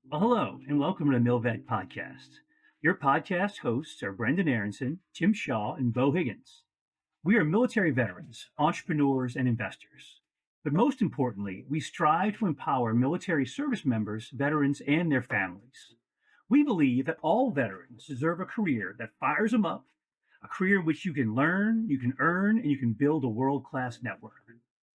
Well, hello, and welcome to the MilVet Podcast. Your podcast hosts are Brendan Aronson, Tim Shaw, and Beau Higgins. We are military veterans, entrepreneurs, and investors. But most importantly, we strive to empower military service members, veterans, and their families. We believe that all veterans deserve a career that fires them up, a career in which you can learn, you can earn, and you can build a world-class network.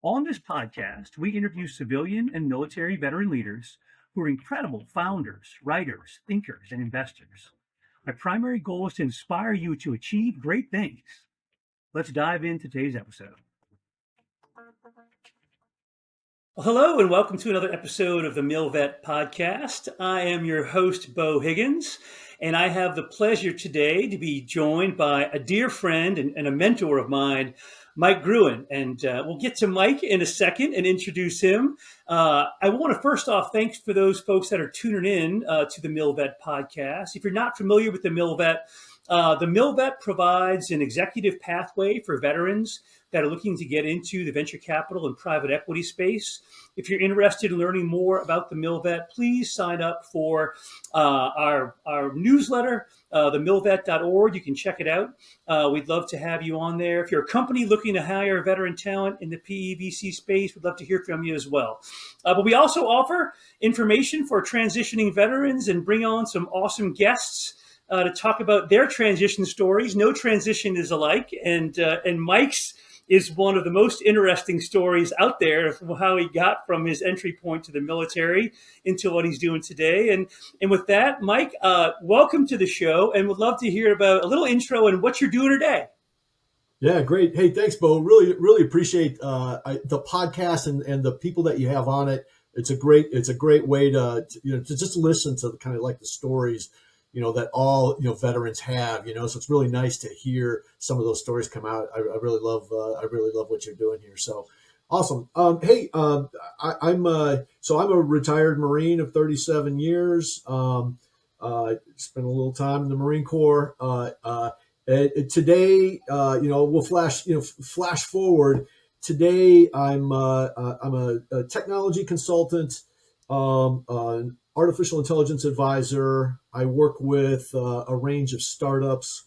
On this podcast, we interview civilian and military veteran leaders who are incredible founders, writers, thinkers, and investors. My primary goal is to inspire you to achieve great things. Let's dive into today's episode. Well, hello, and welcome to another episode of the MilVet Podcast. I am your host, Beau Higgins, and I have the pleasure today to be joined by a dear friend and a mentor of mine, Mike Groen. And we'll get to Mike in a second and introduce him. I want to first off, thanks for those folks that are tuning in to the MilVet Podcast. If you're not familiar with the MilVet provides an executive pathway for veterans that are looking to get into the venture capital and private equity space. If you're interested in learning more about the MilVet, please sign up for our newsletter, themilvet.org. You can check it out. We'd love to have you on there. If you're a company looking to hire veteran talent in the PEVC space, we'd love to hear from you as well. But we also offer information for transitioning veterans and bring on some awesome guests to talk about their transition stories. No transition is alike, and Mike's is one of the most interesting stories out there of how he got from his entry point to the military into what he's doing today. And with that, Mike, welcome to the show, and would love to hear about a little intro and what you're doing today. Yeah, great. Hey, thanks, Beau. Really appreciate the podcast and the people that you have on it. It's a great way to just listen to kind of like the stories that all veterans have. So it's really nice to hear some of those stories come out. I really love what you're doing here. So awesome. Hey, I'm a retired Marine of 37 years. Spent a little time in the Marine Corps. Today, we'll flash forward. Today, I'm a technology consultant, an artificial intelligence advisor. I work with a range of startups,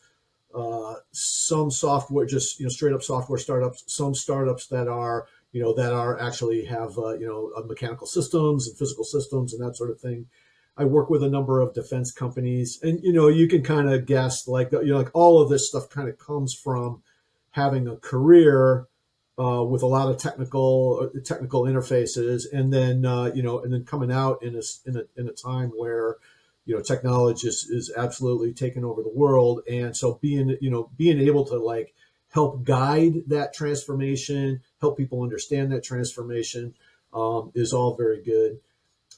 some software, just straight up software startups, some startups that are actually have mechanical systems and physical systems and that sort of thing. I work with a number of defense companies, and you can kind of guess like all of this stuff kind of comes from having a career with a lot of technical interfaces, and then coming out in a time where technology is absolutely taking over the world, and so being able to like help guide that transformation, help people understand that transformation, is all very good.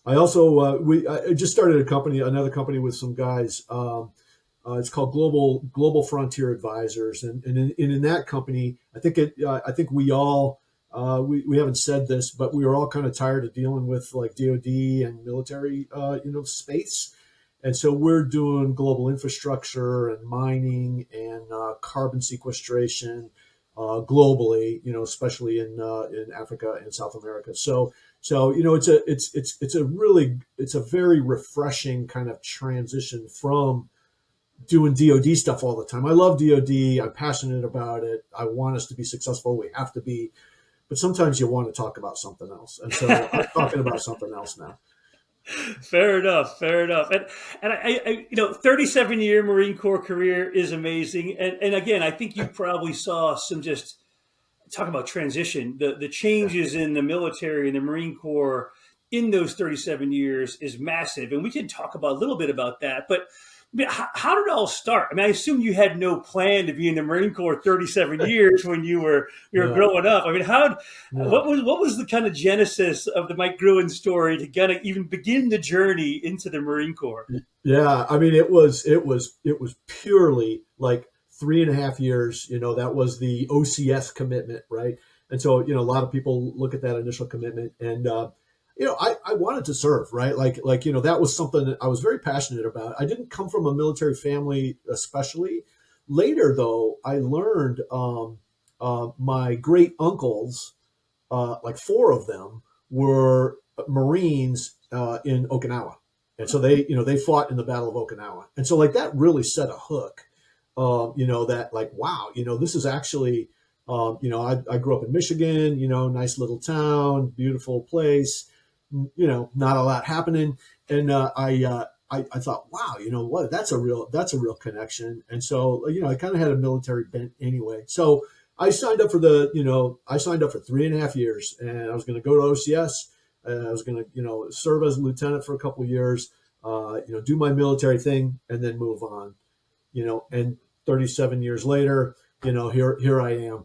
I also I just started another company with some guys. It's called Global Frontier Advisors, and in that company, I think we all we haven't said this, but we were all kind of tired of dealing with like DoD and military space, and so we're doing global infrastructure and mining and carbon sequestration globally, especially in Africa and South America. So it's a very refreshing kind of transition from doing DoD stuff all the time. I love DoD. I'm passionate about it. I want us to be successful. We have to be, but sometimes you want to talk about something else. And so I'm talking about something else now. Fair enough. And I 37-year Marine Corps career is amazing. And again, I think you probably saw some just talk about transition. The changes in the military and the Marine Corps in those 37 years is massive. And we can talk about a little bit about that. But I mean, how did it all start? I mean, I assume you had no plan to be in the Marine Corps 37 years when you were growing up. I mean, what was the kind of genesis of the Mike Groen story to kind of even begin the journey into the Marine Corps? Yeah, I mean, it was purely like 3.5 years. That was the OCS commitment, right? And so a lot of people look at that initial commitment and. I wanted to serve, right? Like that was something that I was very passionate about. I didn't come from a military family, especially. Later, though, I learned my great uncles, like 4 of them, were Marines in Okinawa. And so they fought in the Battle of Okinawa. And so like that really set a hook, that like, wow, this is actually, I grew up in Michigan, nice little town, beautiful place, not a lot happening. And I thought, wow, what, that's a real connection. And so, I kind of had a military bent anyway. So I signed up for 3.5 years, and I was going to go to OCS. I was going to, serve as a lieutenant for a couple of years, do my military thing and then move on, and 37 years later, here I am,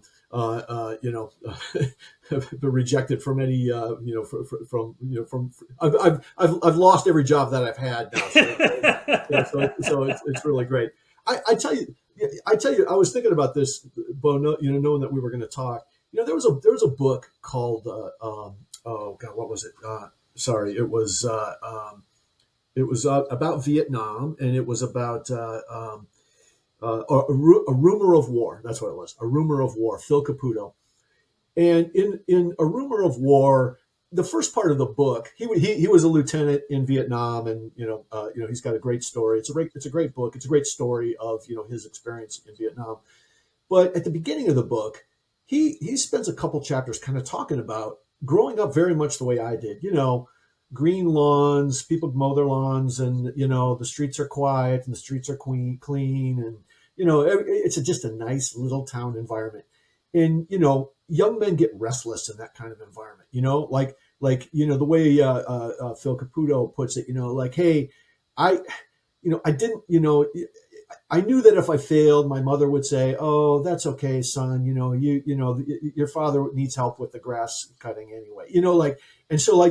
been rejected from any, I've lost every job that I've had now. So it's really great. I tell you, I was thinking about this, Beau, knowing that we were going to talk. There was a book called, oh God, what was it? Sorry, it was about Vietnam, and it was about a rumor of war. That's what it was. A rumor of war. Phil Caputo. And in A Rumor of War, the first part of the book, he was a lieutenant in Vietnam, and he's got a great story. It's a great book. It's a great story of his experience in Vietnam. But at the beginning of the book, he spends a couple chapters kind of talking about growing up very much the way I did. Green lawns, people mow their lawns, and the streets are quiet and the streets are clean, and it's just a nice little town environment. And young men get restless in that kind of environment. The way Phil Caputo puts it. Like, hey, I didn't. I knew that if I failed, my mother would say, "Oh, that's okay, son. Your father needs help with the grass cutting anyway." And so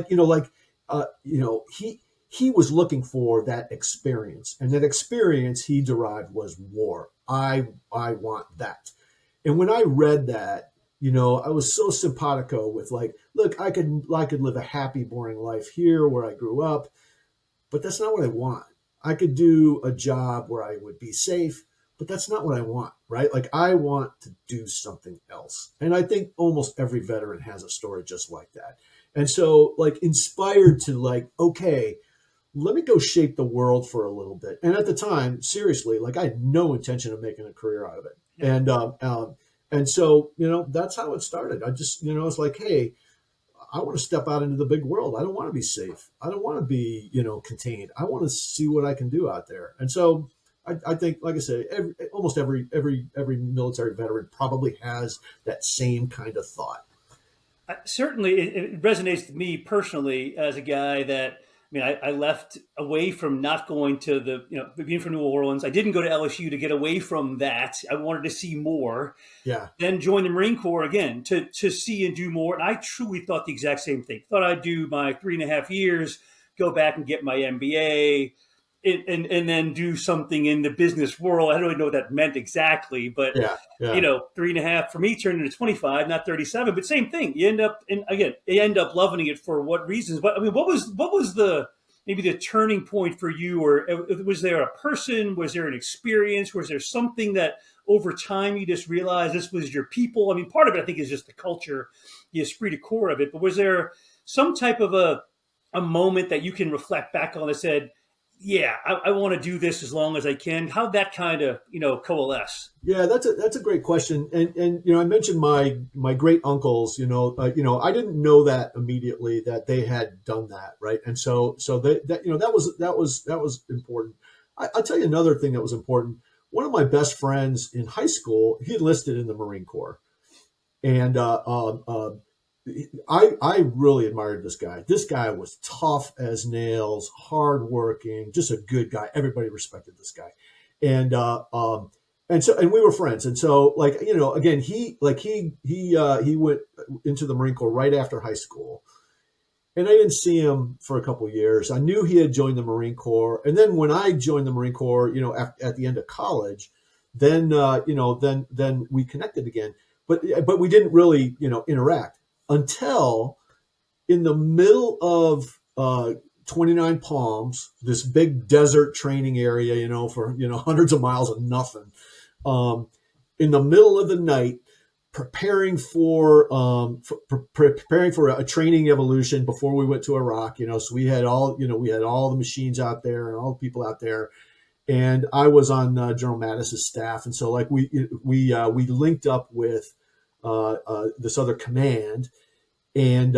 he was looking for that experience, and that experience he derived was war. I want that. And when I read that, I was so simpatico with like, look, I could live a happy, boring life here where I grew up, but that's not what I want. I could do a job where I would be safe, but that's not what I want, right? Like, I want to do something else. And I think almost every veteran has a story just like that. And so, like, inspired to like, okay, let me go shape the world for a little bit. And at the time, seriously, like, I had no intention of making a career out of it. Yeah. And so, that's how it started. I just, it's like, hey, I want to step out into the big world. I don't want to be safe. I don't want to be, contained. I want to see what I can do out there. And so I think, like I said, almost every military veteran probably has that same kind of thought. Certainly, it resonates with me personally as a guy that, I left away from not going to being from New Orleans. I didn't go to LSU to get away from that. I wanted to see more. Yeah. Then joined the Marine Corps again to see and do more. And I truly thought the exact same thing. Thought I'd do my 3.5 years, go back and get my MBA, and then do something in the business world. I don't really know what that meant exactly, but 3.5 for me turned into 25, not 37. But same thing. You end up loving it for what reasons? But what was maybe the turning point for you, or was there a person? Was there an experience? Was there something that over time you just realized this was your people? Part of it I think is just the culture, the esprit de corps of it. But was there some type of a moment that you can reflect back on that said, yeah, I want to do this as long as I can? How'd that kind of, coalesce? Yeah, that's a great question. And I mentioned my great uncles, I didn't know that immediately that they had done that. Right. And so that was important. I'll tell you another thing that was important. One of my best friends in high school, he enlisted in the Marine Corps. And I really admired this guy. This guy was tough as nails, hardworking, just a good guy. Everybody respected this guy, and we were friends. And so, again, he went into the Marine Corps right after high school, and I didn't see him for a couple of years. I knew he had joined the Marine Corps, and then when I joined the Marine Corps, at the end of college, then we connected again, but we didn't really interact until in the middle of 29 Palms, this big desert training area, for hundreds of miles of nothing. In the middle of the night, preparing preparing for a training evolution before we went to Iraq. So we had all the machines out there and all the people out there, and I was on General Mattis's staff, and so like we linked up with this other command, and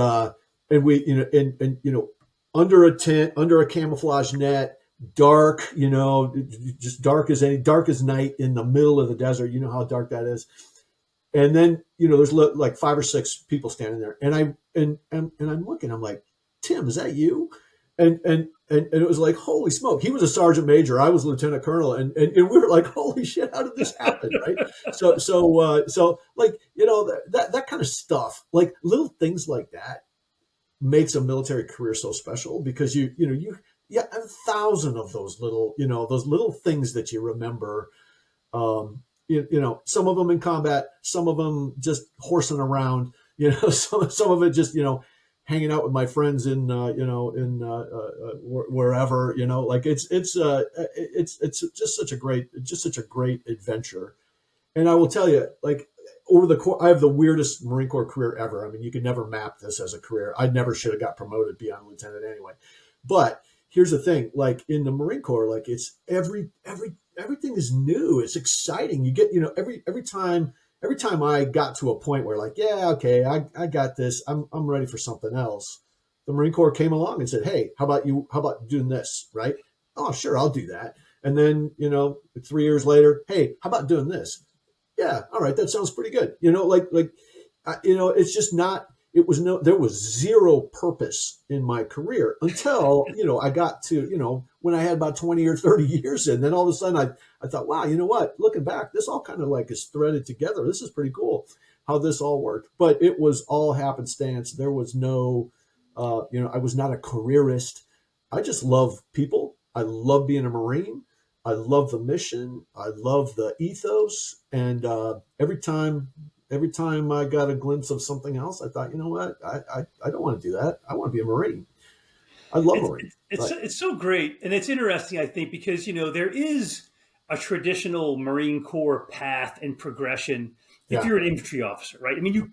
we under a tent, under a camouflage net, dark, just dark as night in the middle of the desert. You know how dark that is. And then, there's like 5 or 6 people standing there, and I'm looking, I'm like, Tim, is that you? And it was like, holy smoke. He was a sergeant major. I was lieutenant colonel. And we were like, holy shit, how did this happen? Right. So like, that kind of stuff, like little things like that makes a military career so special, because you have 1,000 of those little things that you remember. Some of them in combat, some of them just horsing around, some of it just, hanging out with my friends in wherever, like it's just such a great adventure. And I will tell you, like, over the course, I have the weirdest Marine Corps career ever. I mean, you could never map this as a career. I never should have got promoted beyond lieutenant anyway. But here's the thing, like in the Marine Corps, like it's everything is new. It's exciting. You get, every time I got to a point where like, yeah, okay, I got this. I'm ready for something else. The Marine Corps came along and said, hey, how about doing this? Right. Oh, sure. I'll do that. And then, 3 years later, hey, how about doing this? Yeah. All right. That sounds pretty good. It's just not, there was zero purpose in my career until, I got to, when I had about 20 or 30 years in, then all of a sudden I thought, wow, you know what, looking back, this all kind of like is threaded together. This is pretty cool how this all worked, but it was all happenstance. There was no, I was not a careerist. I just love people. I love being a Marine. I love the mission. I love the ethos. And every time I got a glimpse of something else, I thought, you know what, I don't want to do that. I want to be a Marine. I love Marines. It's so great. And it's interesting, I think, because, there is a traditional Marine Corps path and progression if you're an infantry officer, right? I mean, you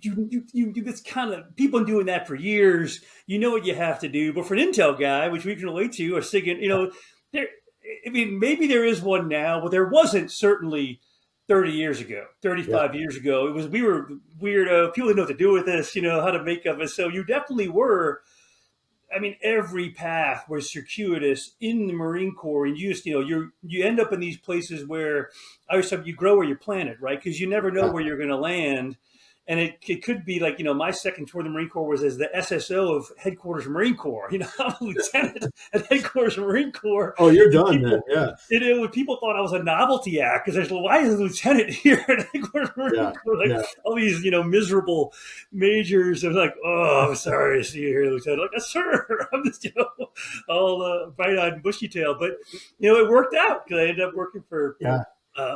it's kind of, people doing that for years, you know what you have to do. But for an intel guy, which we can relate to, or SIGINT, maybe there is one now, but there wasn't certainly 30 years ago, 35 years ago. We were weirdo. People didn't know what to do with this, how to make of it. So you definitely were. I mean, every path was circuitous in the Marine Corps, and you just, you end up in these places where I always said you grow where you're planted, right? Because you never know where you're going to land. And it could be like, my second tour of the Marine Corps was as the SSO of Headquarters Marine Corps. I'm a lieutenant at Headquarters Marine Corps. Oh, you're done then, yeah. People thought I was a novelty act because there's, why is a lieutenant here at Headquarters Marine Corps? All these, miserable majors. I was like, oh, I'm sorry to see you here, lieutenant. Like, yes, sir. I'm just, all bright-eyed and bushy-tailed. But, it worked out because I ended up working for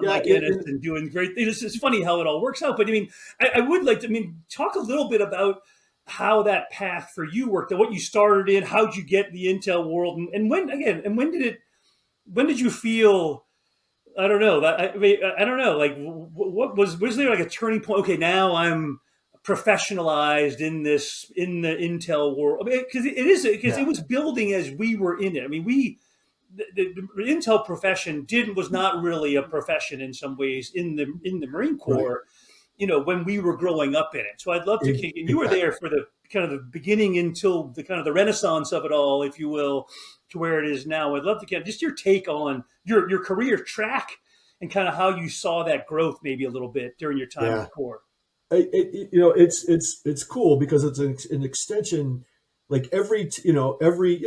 Mike Ennis and doing great things. It's funny how it all works out. But I mean, I would like to, talk a little bit about how that path for you worked, and what you started in, how'd you get the intel world, and when did you feel, I don't know, I don't know, like what was there like a turning point? Okay, now I'm professionalized in the intel world. Because it was building as we were in it. I mean, the intel profession was not really a profession in some ways in the Marine Corps, when we were growing up in it. So I'd love to kick in. You were there for the kind of the beginning until the kind of the renaissance of it all, if you will, to where it is now. I'd love to get just your take on your career track and kind of how you saw that growth maybe a little bit during your time in the Corps. It's cool because it's an extension. Like every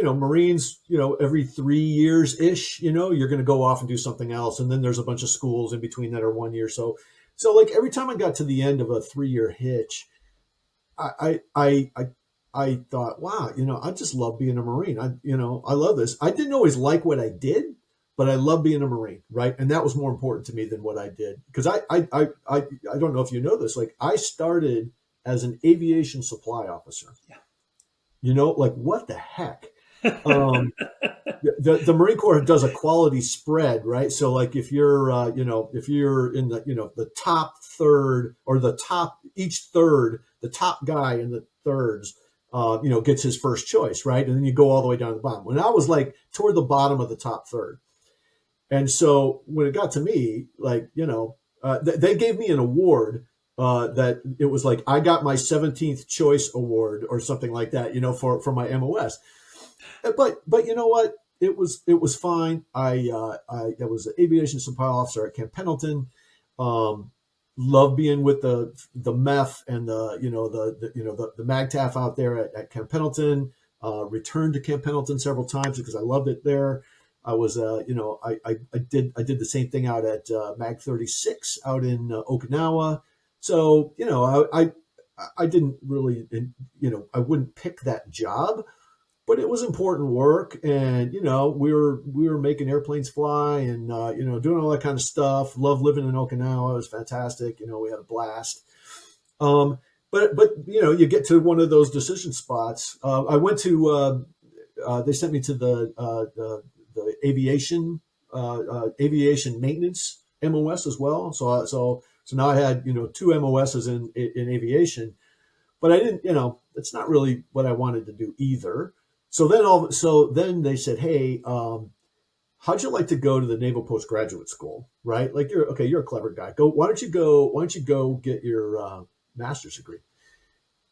Marines, every 3 years ish, you're going to go off and do something else. And then there's a bunch of schools in between that are 1 year. So like every time I got to the end of a 3-year hitch, I thought, wow, I just love being a Marine. I love this. I didn't always like what I did, but I love being a Marine. Right. And that was more important to me than what I did. Because I don't know if you know this, like I started as an aviation supply officer. Yeah. Like what the heck? The Marine Corps does a quality spread, right? So like if you're in the, the top third or each third, the top guy in the thirds, gets his first choice, right? And then you go all the way down to the bottom. When I was like toward the bottom of the top third. And so when it got to me, like, they gave me an award that it was like I got my 17th choice award or something like that, for my MOS. But you know what? It was fine. I was an aviation supply officer at Camp Pendleton. Loved being with the MEF and the MAGTAF out there at Camp Pendleton. Returned to Camp Pendleton several times because I loved it there. I was, I did the same thing out at Mag 36 out in Okinawa. So, I didn't really, I wouldn't pick that job, but it was important work. And, we were making airplanes fly and, doing all that kind of stuff. Loved living in Okinawa. It was fantastic. We had a blast. But you get to one of those decision spots. I went to, they sent me to the aviation maintenance MOS as well. So now I had, 2 MOSs in aviation, but I didn't, it's not really what I wanted to do either. So then they said, hey, how'd you like to go to the Naval Postgraduate School? Right? Like you're a clever guy. Why don't you go get your master's degree?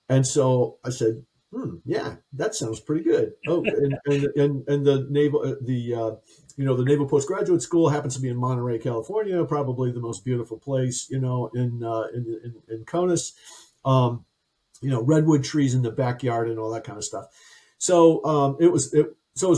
And so I said, yeah, that sounds pretty good. Oh, and the the Naval Postgraduate School happens to be in Monterey, California, probably the most beautiful place, in CONUS. Redwood trees in the backyard and all that kind of stuff. So it was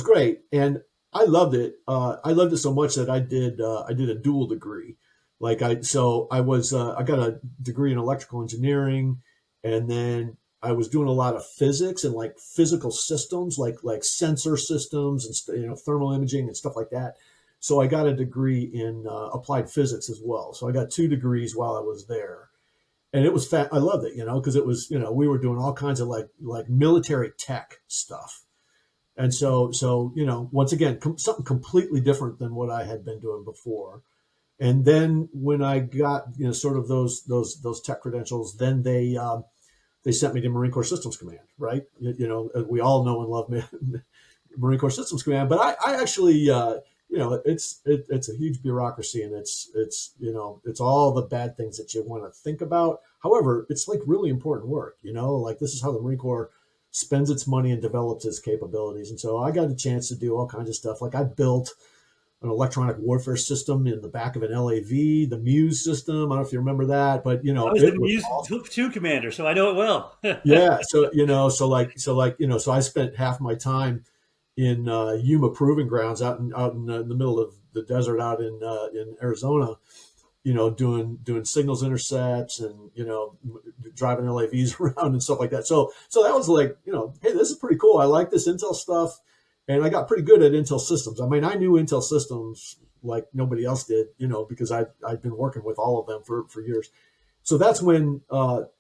great, and I loved it. I loved it so much that I did a dual degree. I got a degree in electrical engineering, and then I was doing a lot of physics and like physical systems, like sensor systems and thermal imaging and stuff like that. So I got a degree in applied physics as well. So I got 2 degrees while I was there, and it was I loved it, because it was we were doing all kinds of like military tech stuff, and so once again something completely different than what I had been doing before. And then when I got sort of those tech credentials, then they sent me to Marine Corps Systems Command, right? We all know and love Marine Corps Systems Command, but I actually, it's a huge bureaucracy, and it's all the bad things that you want to think about. However, it's like really important work, like this is how the Marine Corps spends its money and develops its capabilities. And so I got a chance to do all kinds of stuff. Like I built an electronic warfare system in the back of an LAV, the Muse system. I don't know if you remember that, but I was the Muse awesome. 2 commander, so I know it well. Yeah, so I spent half my time in Yuma Proving Grounds out in the middle of the desert out in Arizona, doing signals intercepts and driving LAVs around and stuff like that. So that was like, hey, this is pretty cool. I like this Intel stuff. And I got pretty good at Intel systems. I mean, I knew Intel systems like nobody else did, because I'd been working with all of them for years. So that's when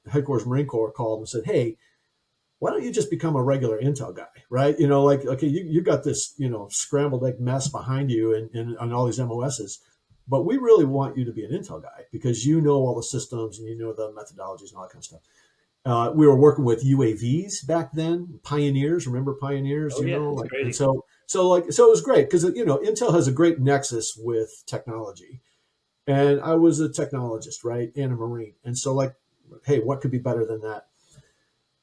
Headquarters Marine Corps called and said, hey, why don't you just become a regular Intel guy, right? Okay, you got this, scrambled egg mess behind you and all these MOSs, but we really want you to be an Intel guy because you know all the systems and you know the methodologies and all that kind of stuff. We were working with UAVs back then, Pioneers. Remember Pioneers? Oh, yeah, and so it was great because Intel has a great nexus with technology, and I was a technologist, right, and a Marine, and so hey, what could be better than that?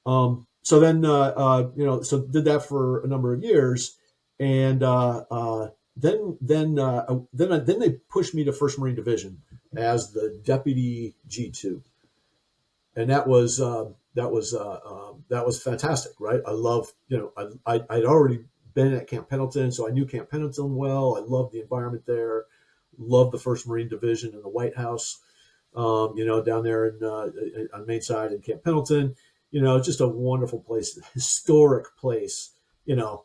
So then so did that for a number of years, and then they pushed me to First Marine Division as the deputy G2. And that was fantastic, right? I love, I'd already been at Camp Pendleton, so I knew Camp Pendleton well. I loved the environment there, loved the First Marine Division and the White House, down there on Main Side in Camp Pendleton. Just a wonderful place, historic place. The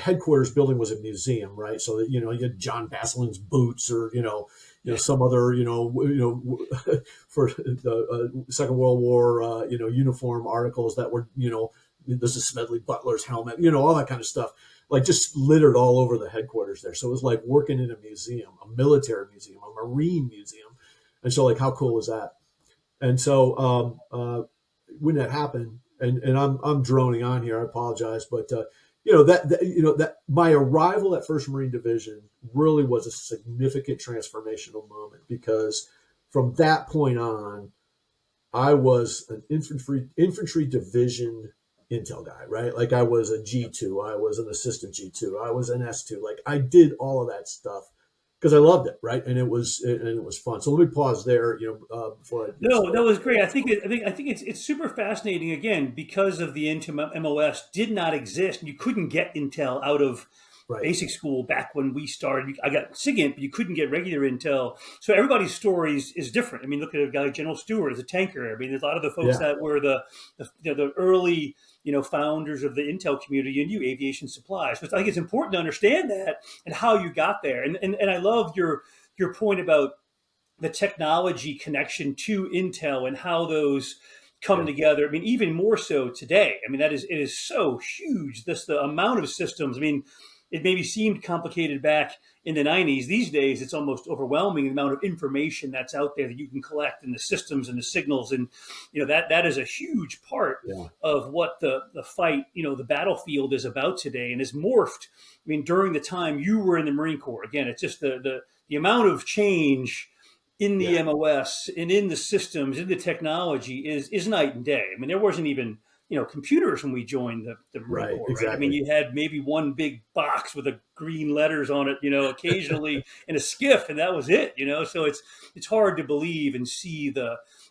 headquarters building was a museum, right? So that you had John Basselin's boots, or some other for the Second World War uniform articles that were this is Smedley Butler's helmet, all that kind of stuff, like just littered all over the headquarters there. So it was like working in a museum, a military museum, a Marine museum. And so, like, how cool is that? And so when that happened, and I'm droning on here, I apologize, but that my arrival at First Marine Division really was a significant transformational moment, because from that point on, I was an infantry division intel guy, right? Like, I was a G2, I was an assistant G2, I was an S2. Like, I did all of that stuff because I loved it, right? And it was fun. So let me pause there, before I. No, that was great. I think it's super fascinating, again, because of the Intel MOS did not exist. You couldn't get Intel out of Right. basic school back when we started. I got SIGINT, but you couldn't get regular Intel. So everybody's stories is different. I mean, look at a guy like General Stewart as a tanker. I mean, there's a lot of the folks that were the early founders of the Intel community, and aviation supply. So I think it's important to understand that and how you got there. And I love your point about the technology connection to Intel and how those come together. I mean, even more so today. I mean, it is so huge. The amount of systems. I mean, it maybe seemed complicated back in the 90s. These days, it's almost overwhelming, the amount of information that's out there that you can collect, and the systems and the signals. And, that is a huge part of what the fight, the battlefield is about today, and has morphed. I mean, during the time you were in the Marine Corps, again, it's just the amount of change in the MOS and in the systems, in the technology is night and day. I mean, there wasn't even computers when we joined the Marine Corps. Exactly. Right? I mean, you had maybe one big box with the green letters on it, occasionally in a skiff, and that was it. So it's hard to believe and see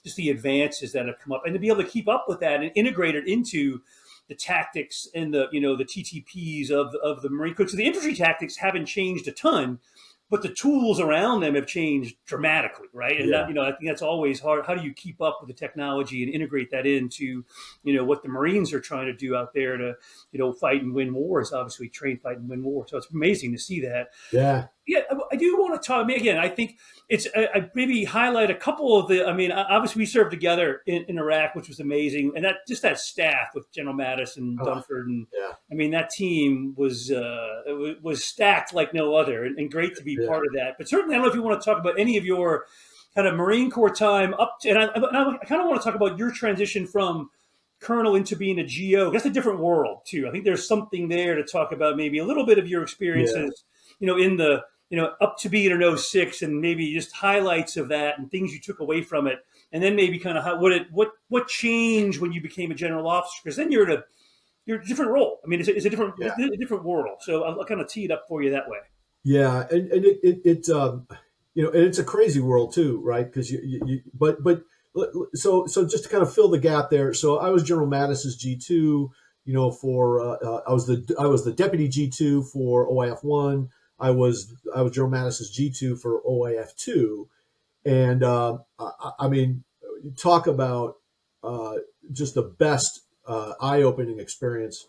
just the advances that have come up, and to be able to keep up with that and integrate it into the tactics and the TTPs of the Marine Corps. So the infantry tactics haven't changed a ton, but the tools around them have changed dramatically, right? And that, I think that's always hard. How do you keep up with the technology and integrate that into, what the Marines are trying to do out there to, fight and win wars? Obviously, train, fight, and win wars. So it's amazing to see that. Yeah. Yeah, I do want to talk. I mean, again, I think I maybe highlight a couple of the. I mean, obviously we served together in Iraq, which was amazing, and that staff with General Mattis and Dunford, and I mean, that team was stacked like no other, and great to be part of that. But certainly, I don't know if you want to talk about any of your kind of Marine Corps time up to, and I kind of want to talk about your transition from colonel into being a GO. That's a different world too. I think there's something there to talk about. Maybe a little bit of your experiences, in the up to being an 06, and maybe just highlights of that and things you took away from it. And then maybe kind of what changed when you became a general officer, because then you're a different role. I mean, it's a different world. So I'll kind of tee it up for you that way. Yeah. And and it's a crazy world too, right? Because so just to kind of fill the gap there. So I was General Mattis's G2, for, I was the deputy G2 for OIF1. I was General Mattis's G2 for OIF2, and I mean, talk about just the best eye-opening experience.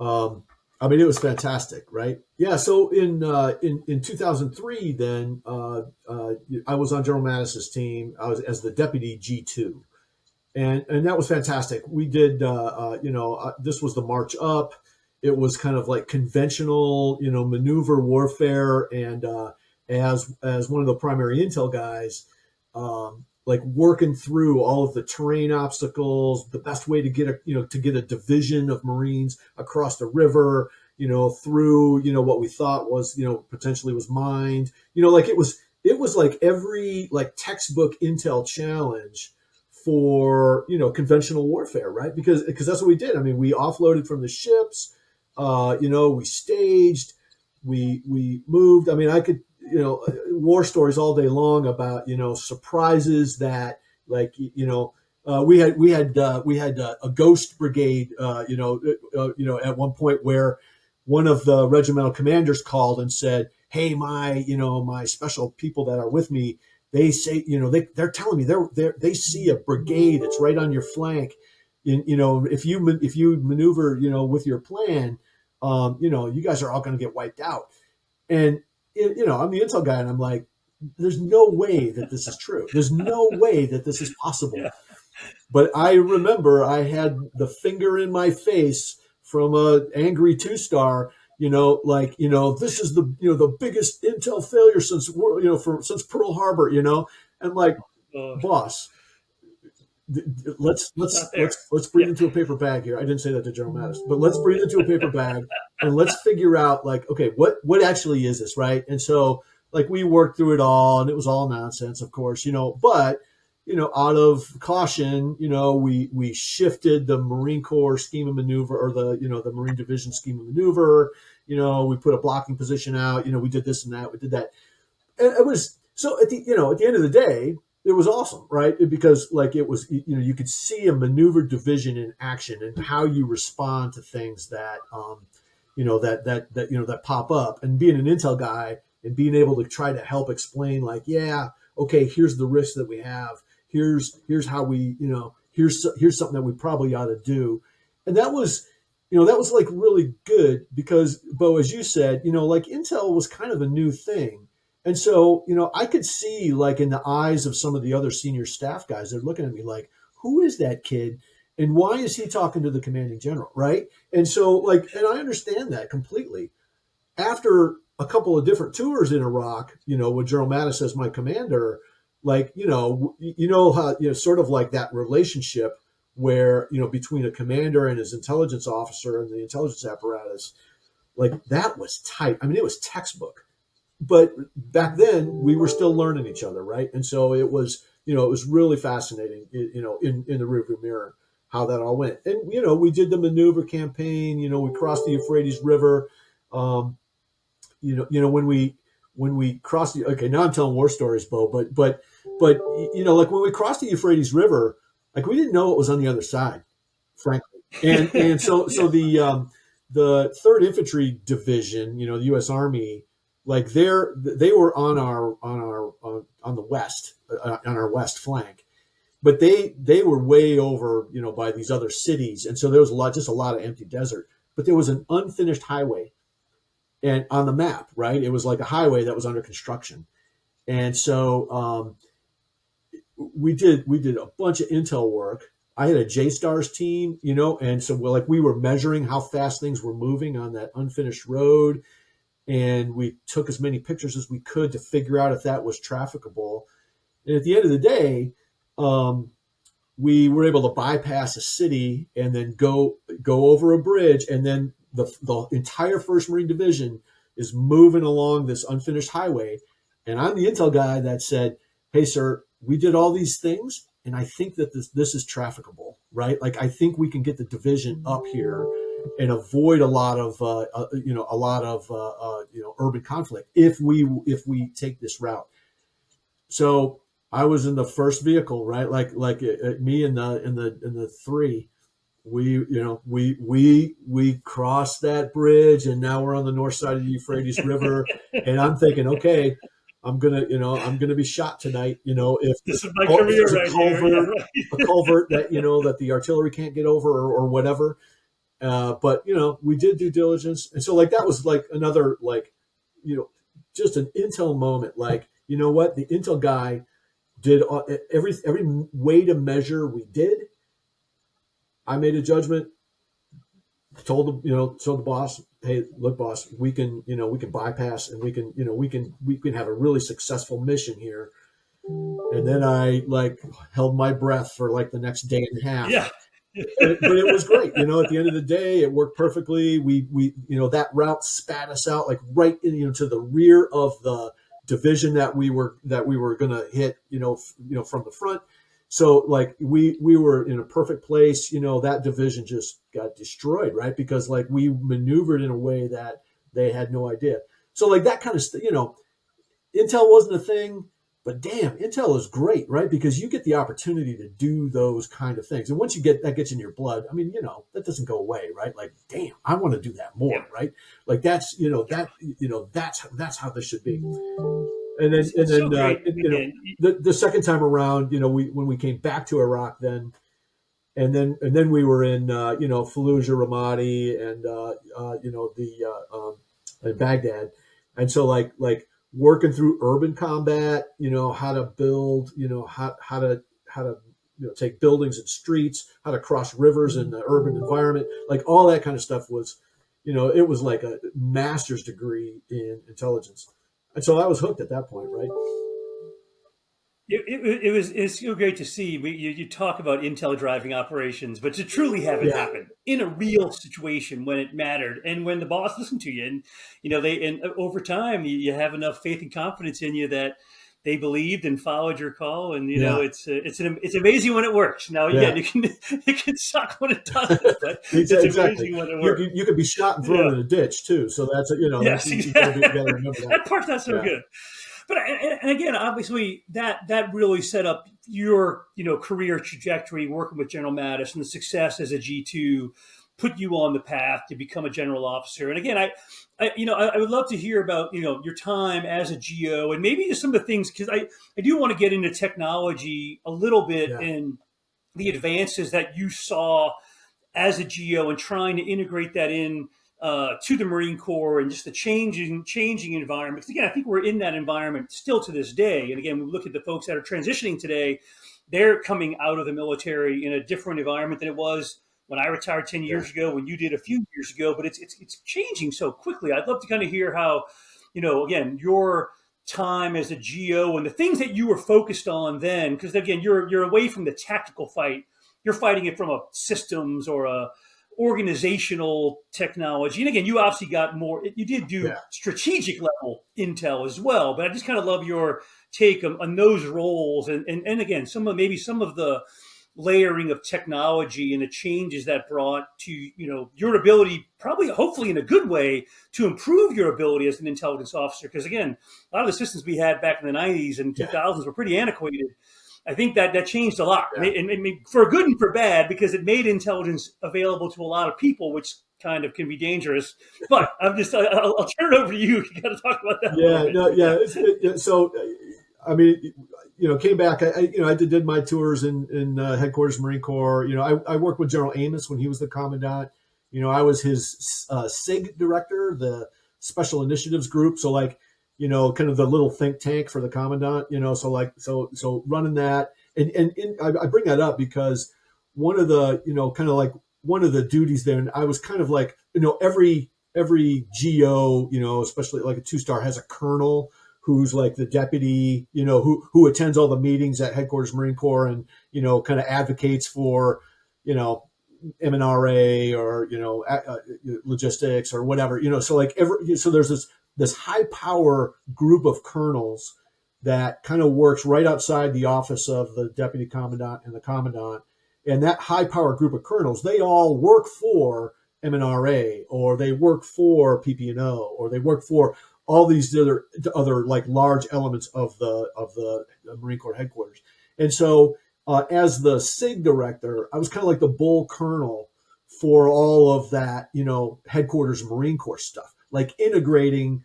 I mean, it was fantastic, right? Yeah. So in 2003, then I was on General Mattis's team. I was as the deputy G2, and that was fantastic. We did, this was the March Up. It was kind of like conventional, maneuver warfare. And as one of the primary intel guys, like working through all of the terrain obstacles, the best way to get a division of Marines across the river, through, what we thought was, potentially was mined, like it was like every like textbook intel challenge for, conventional warfare, right? Because that's what we did. I mean, we offloaded from the ships. We staged, we moved. I mean, I could, war stories all day long about, surprises that, like, we had a ghost brigade, at one point where one of the regimental commanders called and said, "Hey, my special people that are with me, they say, they're telling me they see a brigade that's right on your flank. If you maneuver, with your plan, you guys are all going to get wiped out." And, I'm the intel guy, and I'm like, there's no way that this is true. There's no way that this is possible. Yeah. But I remember I had the finger in my face from a angry 2-star, this is the biggest intel failure since Pearl Harbor, And like, Oh, boss, let's it's let's not there. let's let's Yeah. breathe into a paper bag here. I didn't say that to General Mattis, but let's breathe into a paper bag and let's figure out like, okay, what actually is this, right? And so like we worked through it all, and it was all nonsense, of course, but out of caution, we shifted the Marine Corps scheme of maneuver, or the Marine Division scheme of maneuver. We put a blocking position out. We did this and that. We did that. And it was so at the end of the day, it was awesome, right? Because like it was, you could see a maneuver division in action and how you respond to things that, that pop up. And being an intel guy and being able to try to help explain, like, yeah, okay, here's the risk that we have. Here's how we, here's something that we probably ought to do. And that was like really good because, Beau, as you said, like intel was kind of a new thing. And so, I could see like in the eyes of some of the other senior staff guys, they're looking at me like, who is that kid? And why is he talking to the commanding general? Right. And so like, and I understand that completely. After a couple of different tours in Iraq, with General Mattis as my commander, like, how, sort of like that relationship where, between a commander and his intelligence officer and the intelligence apparatus, like that was tight. I mean, it was textbook. But back then we were still learning each other, right? And so it was really fascinating, in the rearview mirror how that all went. And we did the maneuver campaign. We crossed the Euphrates River. When we crossed the, okay, now I'm telling war stories, Beau, but like when we crossed the Euphrates River, like we didn't know what was on the other side, frankly. And so the Third Infantry Division, the U.S. Army, like they were on the west, on our west flank, but they were way over, by these other cities, and so there was just a lot of empty desert. But there was an unfinished highway, and on the map, right, it was like a highway that was under construction, and so we did a bunch of intel work. I had a JSTARS team, and so we were measuring how fast things were moving on that unfinished road. And we took as many pictures as we could to figure out if that was trafficable. And at the end of the day, we were able to bypass a city and then go over a bridge. And then the entire 1st Marine Division is moving along this unfinished highway. And I'm the intel guy that said, hey, sir, we did all these things, and I think that this is trafficable, right? Like, I think we can get the division up here and avoid a lot of urban conflict if we take this route. So I was in the first vehicle, right? Like me and the three, we crossed that bridge, and now we're on the north side of the Euphrates River, and I'm thinking, okay, I'm gonna be shot tonight. If This is my career there's right here. Yeah, right. a culvert that that the artillery can't get over, or whatever. But we did due diligence, and so like that was like another just an intel moment. Like, what, the intel guy did every way to measure we did. I made a judgment, told the boss, hey, look, boss, we can bypass, and we can have a really successful mission here. And then I held my breath for like the next day and a half. Yeah. But it was great. At the end of the day, it worked perfectly. We that route spat us out like right to the rear of the division that we were going to hit, from the front. So like we were in a perfect place. That division just got destroyed, right? Because like we maneuvered in a way that they had no idea. So like that kind of intel wasn't a thing. But damn, intel is great, right? Because you get the opportunity to do those kind of things. And once that gets in your blood, I mean, that doesn't go away, right? Like, damn, I want to do that more, right? Like that's how this should be. And then, the second time around, when we came back to Iraq then, and then we were in, Fallujah, Ramadi, and Baghdad. And so like working through urban combat, how to build, how to take buildings and streets, how to cross rivers in the urban environment, like all that kind of stuff was, it was like a master's degree in intelligence. And so I was hooked at that point, right? It's so great to see. You talk about intel driving operations, but to truly have it Yeah, happen in a real situation when it mattered and when the boss listened to you, and over time you have enough faith and confidence in you that they believed and followed your call, and yeah, it's amazing when it works. Now again, yeah. you can it can suck when it doesn't, but it's Exactly. amazing when it You, works. you could be shot and thrown Yeah. in a ditch too. So that's that's Yes, you exactly. got to remember that. That part's not so Yeah, good. But and again, obviously, that really set up your career trajectory working with General Mattis, and the success as a G2 put you on the path to become a general officer. And again, I would love to hear about your time as a GO, and maybe just some of the things, because I do want to get into technology a little bit yeah, and the advances that you saw as a GO and trying to integrate that in to the Marine Corps and just the changing environment. Because again, I think we're in that environment still to this day. And again, we look at the folks that are transitioning today; they're coming out of the military in a different environment than it was when I retired 10 yeah, years ago, when you did a few years ago. But it's changing so quickly. I'd love to kind of hear how, again, your time as a GO and the things that you were focused on then, because again, you're away from the tactical fight. You're fighting it from a systems or a organizational technology. And again, you obviously got more, you did do yeah. strategic level intel as well, but I just kind of love your take on those roles. And again, maybe some of the layering of technology and the changes that brought to, your ability, probably, hopefully in a good way, to improve your ability as an intelligence officer. Because again, a lot of the systems we had back in the 90s and Yeah, 2000s were pretty antiquated. I think that changed a lot, yeah, and for good and for bad, because it made intelligence available to a lot of people, which kind of can be dangerous. But I'll turn it over to you. You got to talk about that a little yeah. bit. No, yeah. So, I mean, came back. I did my tours in headquarters Marine Corps. I worked with General Amos when he was the commandant. I was his SIG director, the Special Initiatives Group. So like, kind of the little think tank for the commandant. So running that, and I bring that up because one of the kind of like one of the duties there, and I was kind of like every GO, especially like a 2-star, has a colonel who's like the deputy, who attends all the meetings at headquarters Marine Corps and, kind of advocates for, M&RA or, logistics or whatever, so there's this high power group of colonels that kind of works right outside the office of the deputy commandant and the commandant. And that high power group of colonels, they all work for M&RA, or they work for PP&O, or they work for all these other like large elements of the Marine Corps headquarters. And so, as the SIG director, I was kind of like the bull colonel for all of that, headquarters Marine Corps stuff, like integrating,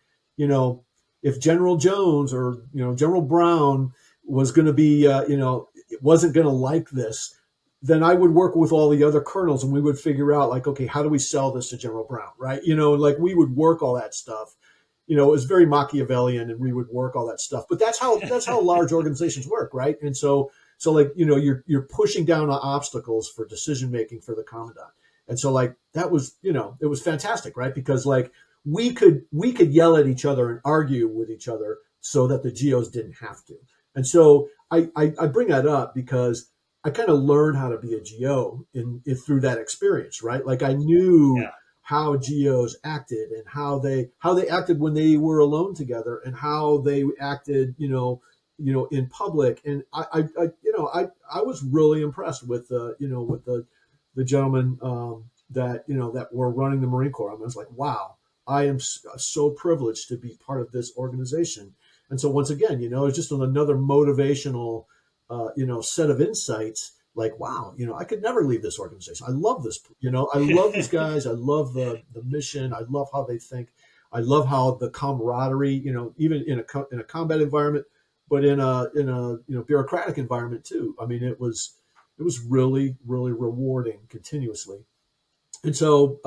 if General Jones or General Brown was going to be, wasn't going to like this, then I would work with all the other colonels and we would figure out like, okay, how do we sell this to General Brown, right? Like we would work all that stuff. It was very Machiavellian, and we would work all that stuff. But that's how large organizations work, right? And so like you're pushing down obstacles for decision making for the commandant. And so like that was it was fantastic, right? Because like we could yell at each other and argue with each other so that the GOs didn't have to. And so I bring that up because I kind of learned how to be a GO through that experience, right? Like I knew Yeah. how GOs acted and how they acted when they were alone together and how they acted, in public. And I was really impressed with the gentlemen that were running the Marine Corps. I was like, wow, I am so privileged to be part of this organization. And so once again, it's just another motivational set of insights. Like, wow, I could never leave this organization. I love this, I love these guys. I love the mission. I love how they think. I love how the camaraderie, even in a combat environment, but in a bureaucratic environment too. I mean, it was really, really rewarding continuously. And so,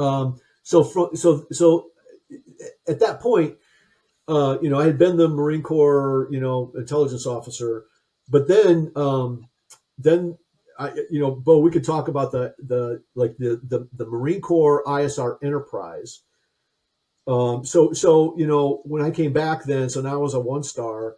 so at that point, I had been the Marine Corps, intelligence officer, but then Beau, we could talk about the Marine Corps ISR enterprise. So when I came back then, so now I was a 1-star.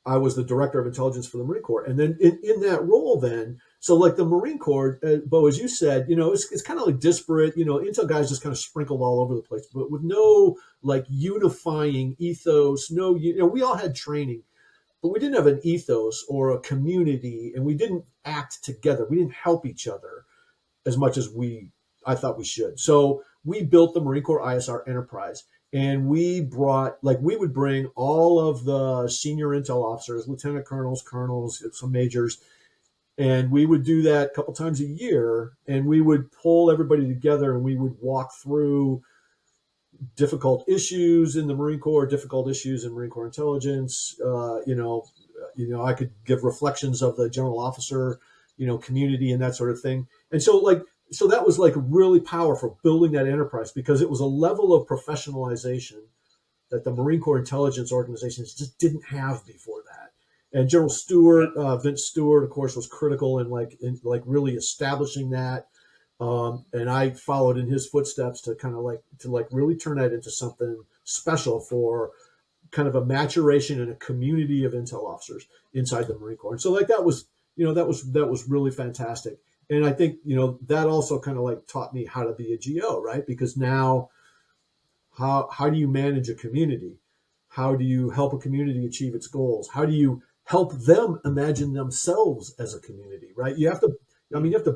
I was the director of intelligence for the Marine Corps. And then in that role then, so like the Marine Corps, Beau, as you said, it's kind of like disparate, intel guys just kind of sprinkled all over the place, but with no like unifying ethos, we all had training, but we didn't have an ethos or a community, and we didn't act together. We didn't help each other as much as I thought we should. So we built the Marine Corps ISR enterprise. And we would bring all of the senior intel officers, lieutenant colonels, some majors, and we would do that a couple times a year. And we would pull everybody together, and we would walk through difficult issues in the Marine Corps, difficult issues in Marine Corps intelligence. I could give reflections of the general officer, community and that sort of thing. And so that was like really powerful, building that enterprise, because it was a level of professionalization that the Marine Corps intelligence organizations just didn't have before that. And General Stewart, Vince Stewart, of course, was critical in really establishing that. And I followed in his footsteps to really turn that into something special for kind of a maturation and a community of intel officers inside the Marine Corps. And so that was really fantastic. And I think, that also kind of like taught me how to be a GO, right? Because now how do you manage a community? How do you help a community achieve its goals? How do you help them imagine themselves as a community, right? You have to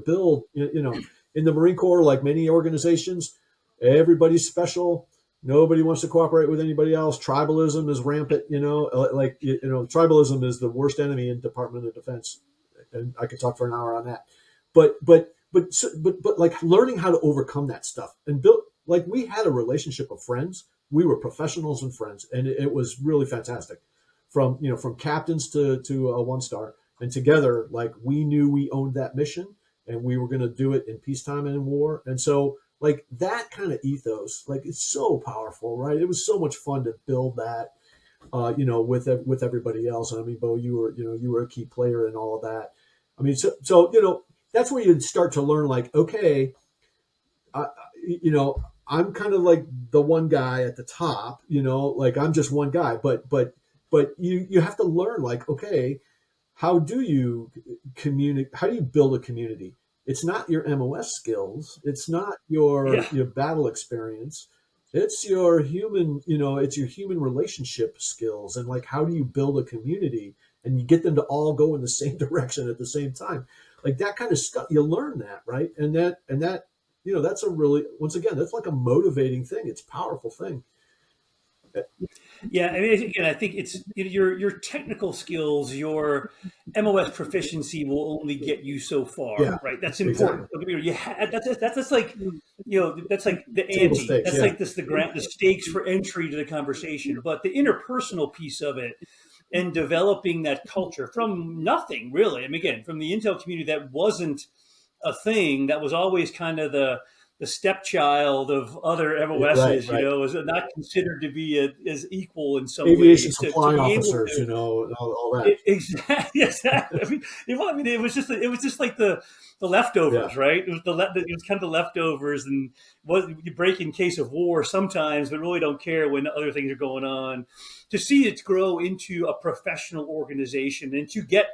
build, in the Marine Corps, like many organizations, everybody's special. Nobody wants to cooperate with anybody else. Tribalism is rampant, tribalism is the worst enemy in Department of Defense. And I could talk for an hour on that. But like learning how to overcome that stuff and build, like we had a relationship of friends. We were professionals and friends, and it was really fantastic. From captains to a 1-star, and together, like we knew we owned that mission, and we were going to do it in peacetime and in war. And so, like that kind of ethos, like it's so powerful, right? It was so much fun to build that, with everybody else. And I mean, Beau, you were a key player in all of that. I mean, so that's where you start to learn, like, okay, I'm kind of like the one guy at the top, like I'm just one guy, but you have to learn, like, okay, how do you communicate? How do you build a community? It's not your MOS skills. It's not your battle experience. It's your human, it's your human relationship skills. And like, how do you build a community and you get them to all go in the same direction at the same time? Like that kind of stuff, you learn that, right? And that, that's a really, once again, that's like a motivating thing. It's a powerful thing. Yeah, I mean, again, I think it's your technical skills, your MOS proficiency will only get you so far, right? That's important. Exactly. That's like that's like the ante. Stakes, that's like the stakes for entry to the conversation. But the interpersonal piece of it and developing that culture from nothing, really. I mean, again, from the intel community, that wasn't a thing. That was always kind of the stepchild of other MOSs, right. Was not considered to be as equal in some aviation ways. Supply officers, all that. Exactly. I mean, it was just like the leftovers, right? It was kind of the leftovers, and you break in case of war sometimes, but really don't care when other things are going on. To see it grow into a professional organization and to get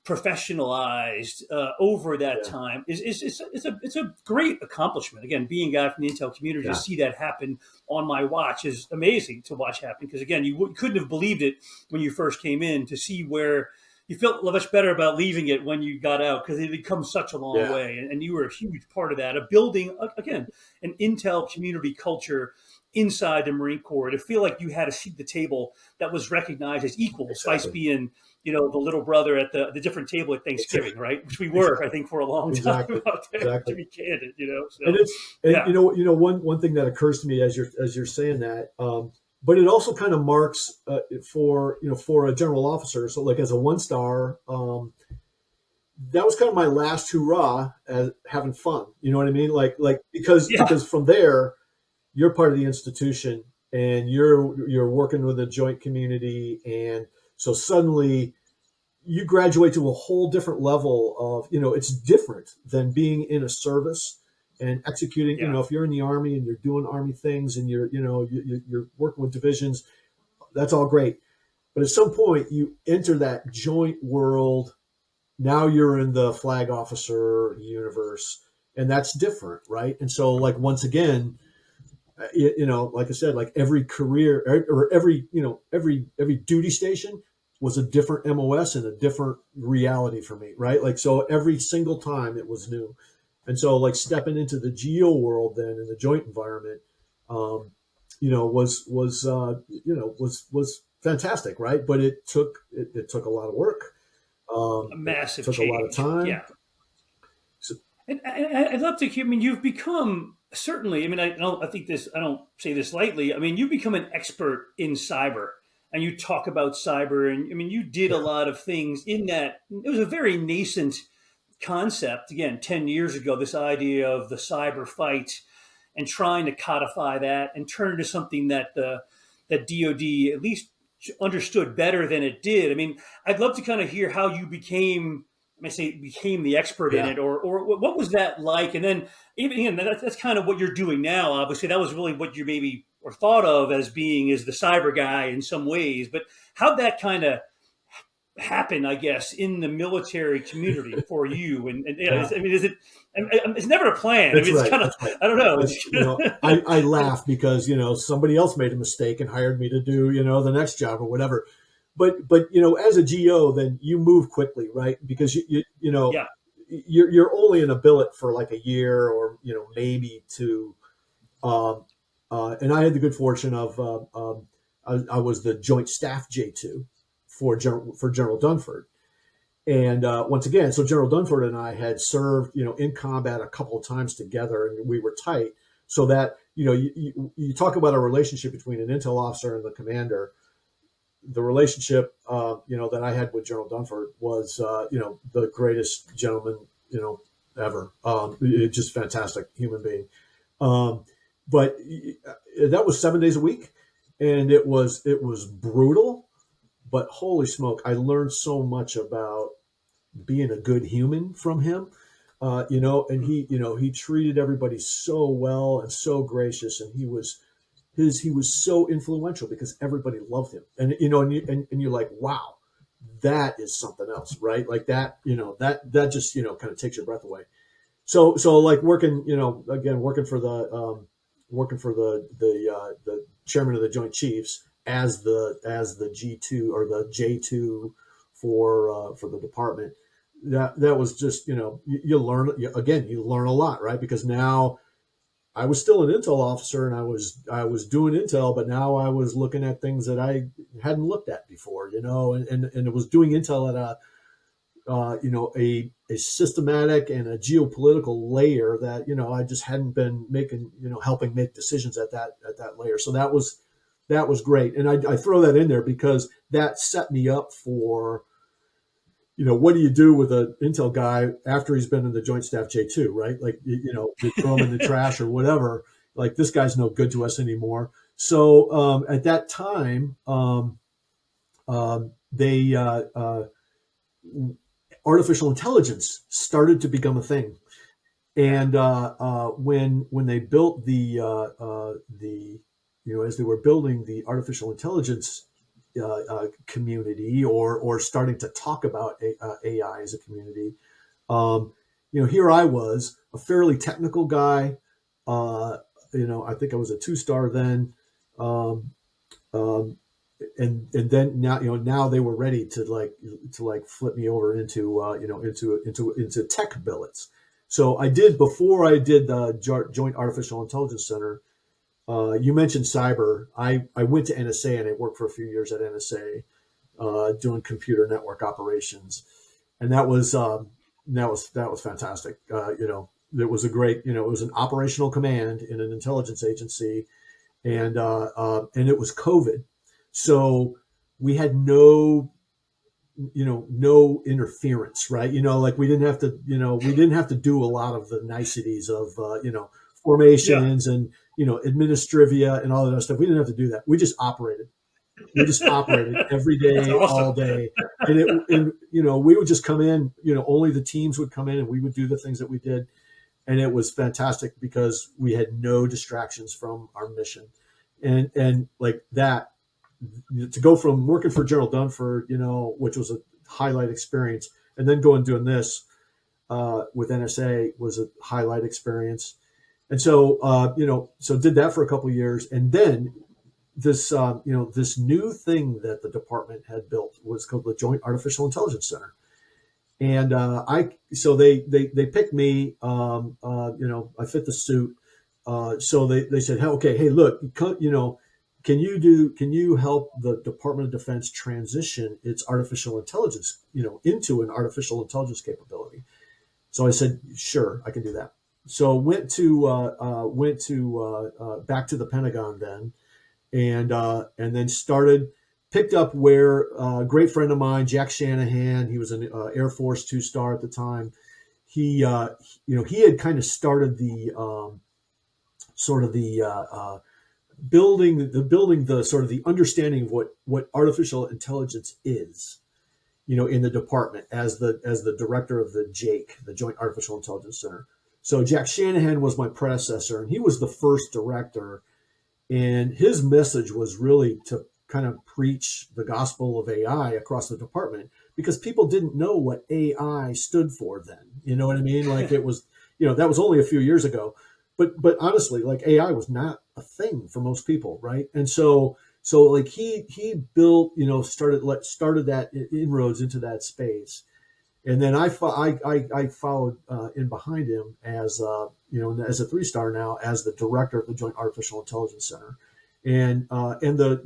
professionalized over that time it's a great accomplishment. Again, being a guy from the intel community, to see that happen on my watch is amazing to watch happen, because again, you couldn't have believed it when you first came in, to see where you felt much better about leaving it when you got out, because it had come such a long way, and you were a huge part of that, of building again an intel community culture inside the Marine Corps, to feel like you had a seat at the table that was recognized as equal, despite being the little brother at the different table at Thanksgiving, right? Which we were, I think, for a long time out there, to be candid, So, and one thing that occurs to me as you're saying that, but it also kind of marks for a general officer. So like as a 1-star, that was kind of my last hurrah at having fun. You know what I mean? Like because from there, you're part of the institution and you're working with a joint community, and so suddenly you graduate to a whole different level of, it's different than being in a service and executing. If you're in the Army and you're doing Army things and you're working with divisions, that's all great. But at some point, you enter that joint world. Now you're in the flag officer universe, and that's different, right? And so, like, once again, like I said, like every career or every duty station was a different MOS and a different reality for me, right? Like, so every single time it was new. And so, like, stepping into the geo world then in the joint environment, was fantastic, right? But it took a lot of work. A It massive took a lot of change. time. Yeah. So, And I'd love to hear. I mean, you've become certainly. I mean, I think this. I don't say this lightly. I mean, you've become an expert in cyber, and you talk about cyber. And I mean, you did a yeah, lot of things in that. It was a very nascent concept. Again, 10 years ago, this idea of the cyber fight, and trying to codify that and turn it into something that that DoD at least understood better than it did. I mean, I'd love to kind of hear how you became, I may say, became the expert in yeah, it, or what was that like? And then even again, that's kind of what you're doing now. Obviously, that was really what you maybe or thought of as being as the cyber guy in some ways. But how'd that kind of happen, I guess, in the military community for you? And yeah. I mean, is it? It's never a plan. I That's mean, it's right. kind of, That's right. I don't know. It's, I laugh because, somebody else made a mistake and hired me to do, the next job or whatever. But, as a GO, then you move quickly, right? Because Yeah, you're only in a billet for like a year or, maybe two. And I had the good fortune of, I was the Joint Staff J2 for General Dunford. And once again, so General Dunford and I had served, in combat a couple of times together, and we were tight. So that you talk about a relationship between an intel officer and the commander. The relationship, that I had with General Dunford was, the greatest gentleman, ever. Just fantastic human being. But that was 7 days a week, and it was brutal. But holy smoke, I learned so much about being a good human from him. And he treated everybody so well and so gracious, and he was so influential because everybody loved him. And and you're like, wow, that is something else, right? Like that, that just kind of takes your breath away. So like working, again, working for the chairman of the Joint Chiefs as the G2 or the J2 for the department. That was just, you learn, again, you learn a lot, right? Because now I was still an intel officer and I was doing intel, but now I was looking at things that I hadn't looked at before, and it was doing intel at a systematic and a geopolitical layer that I just hadn't been making, helping make decisions at that layer. So that was great, and I throw that in there because that set me up for, what do you do with an intel guy after he's been in the Joint Staff J2, right? Like, you throw him in the trash or whatever. Like, this guy's no good to us anymore. So at that time, they artificial intelligence started to become a thing. And when they built as they were building the artificial intelligence community or starting to talk about AI as a community, here I was, a fairly technical guy. I think I was a 2-star then. Um, um, and then now they were ready to flip me over into into tech billets. So I did, before I did the Joint Artificial Intelligence Center. You mentioned cyber. I went to NSA and I worked for a few years at NSA, doing computer network operations, and that was fantastic. It was a great, it was an operational command in an intelligence agency, and it was COVID, so we had no interference, right? Like we didn't have to do a lot of the niceties of yeah, formations and administrivia and all that other stuff. We didn't have to do that. We just operated every that's day, all awesome. day. And we would just come in, only the teams would come in and we would do the things that we did. And it was fantastic because we had no distractions from our mission. And like to go from working for General Dunford, which was a highlight experience, and then going and doing this with NSA was a highlight experience. And so, so did that for a couple of years. And then this, this new thing that the department had built was called the Joint Artificial Intelligence Center. And so they picked me, I fit the suit. So they said, hey, okay, hey, look, can you help the Department of Defense transition its artificial intelligence, into an artificial intelligence capability? So I said, sure, I can do that. So went to back to the Pentagon then, and then picked up where a great friend of mine, Jack Shanahan, he was an Air Force 2-star at the time. He had kind of started the building the sort of the understanding of what artificial intelligence is, in the department as the director of the JAIC, the Joint Artificial Intelligence Center. So Jack Shanahan was my predecessor, and he was the first director. And his message was really to kind of preach the gospel of AI across the department, because people didn't know what AI stood for then. You know what I mean? Like it was, that was only a few years ago. But honestly, like AI was not a thing for most people, right? And so like he built, started that inroads into that space. And then I followed in behind him as as a 3-star now, as the director of the Joint Artificial Intelligence Center, and the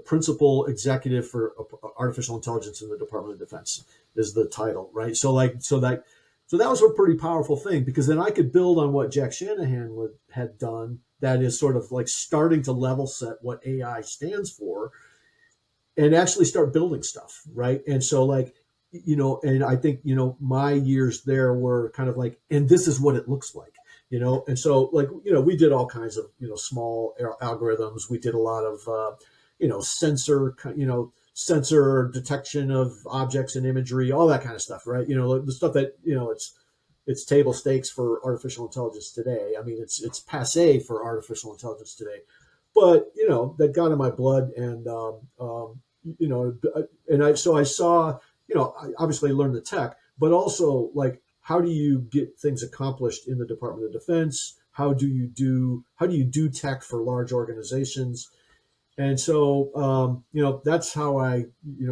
principal executive for artificial intelligence in the Department of Defense is the title, right? So that was a pretty powerful thing, because then I could build on what Jack Shanahan had done. That is sort of like starting to level set what AI stands for, and actually start building stuff, right? And so like. And I think, my years there were kind of like, and this is what it looks like, and so like, we did all kinds of, small algorithms. We did a lot of, sensor detection of objects and imagery, all that kind of stuff, right? The stuff that, it's table stakes for artificial intelligence today. I mean, it's passe for artificial intelligence today, but, that got in my blood, and, so I saw, I obviously learned the tech, but also like, how do you get things accomplished in the Department of Defense? How do you do tech for large organizations? And so, that's how I,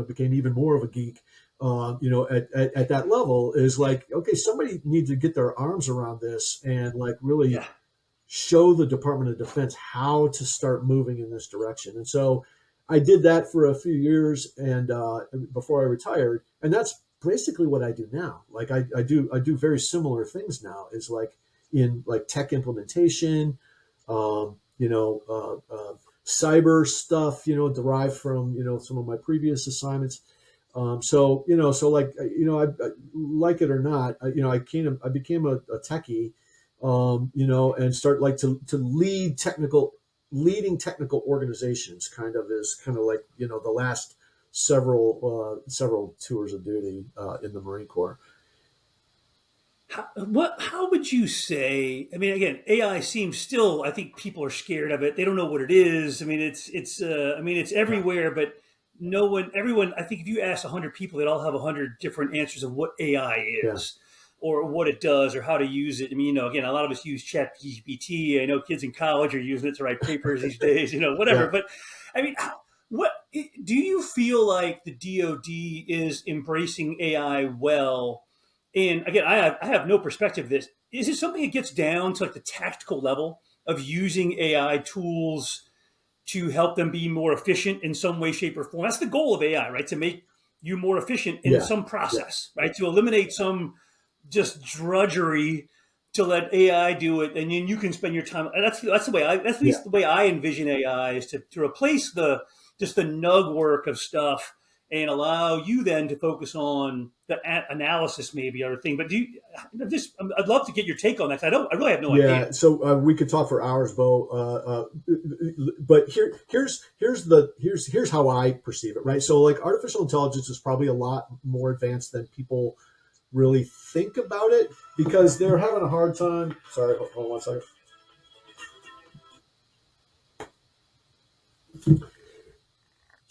became even more of a geek, at that level, is like, okay, somebody needs to get their arms around this and like really show the Department of Defense how to start moving in this direction. And so I did that for a few years, and before I retired, and that's basically what I do now. Like I do very similar things now. Is like in like tech implementation, cyber stuff, derived from some of my previous assignments. So like I like it or not, I became a techie, and start like to leading technical organizations kind of like, the last several tours of duty in the Marine Corps. How would you say? I mean, again, AI seems still. I think people are scared of it. They don't know what it is. I mean, it's everywhere, but everyone. I think if you ask 100 people, they'd all have 100 different answers of what AI is, or what it does, or how to use it. I mean, again, a lot of us use ChatGPT. I know kids in college are using it to write papers these days. Whatever. Yeah. But I mean, what do you feel like the DoD is embracing AI well? And again, I have no perspective of this. Is it something that gets down to like the tactical level of using AI tools to help them be more efficient in some way, shape, or form? That's the goal of AI, right? To make you more efficient in some process, right? To eliminate some just drudgery, to let AI do it, and then you can spend your time. And that's the way that's at least the way I envision AI, is to replace the nug work of stuff, and allow you then to focus on the analysis, maybe, or thing. But I'd love to get your take on that. I really have no idea. Yeah, so we could talk for hours, Beau. But here's how I perceive it, right? So like artificial intelligence is probably a lot more advanced than people really think about it, because they're having a hard time. Sorry, hold on one second.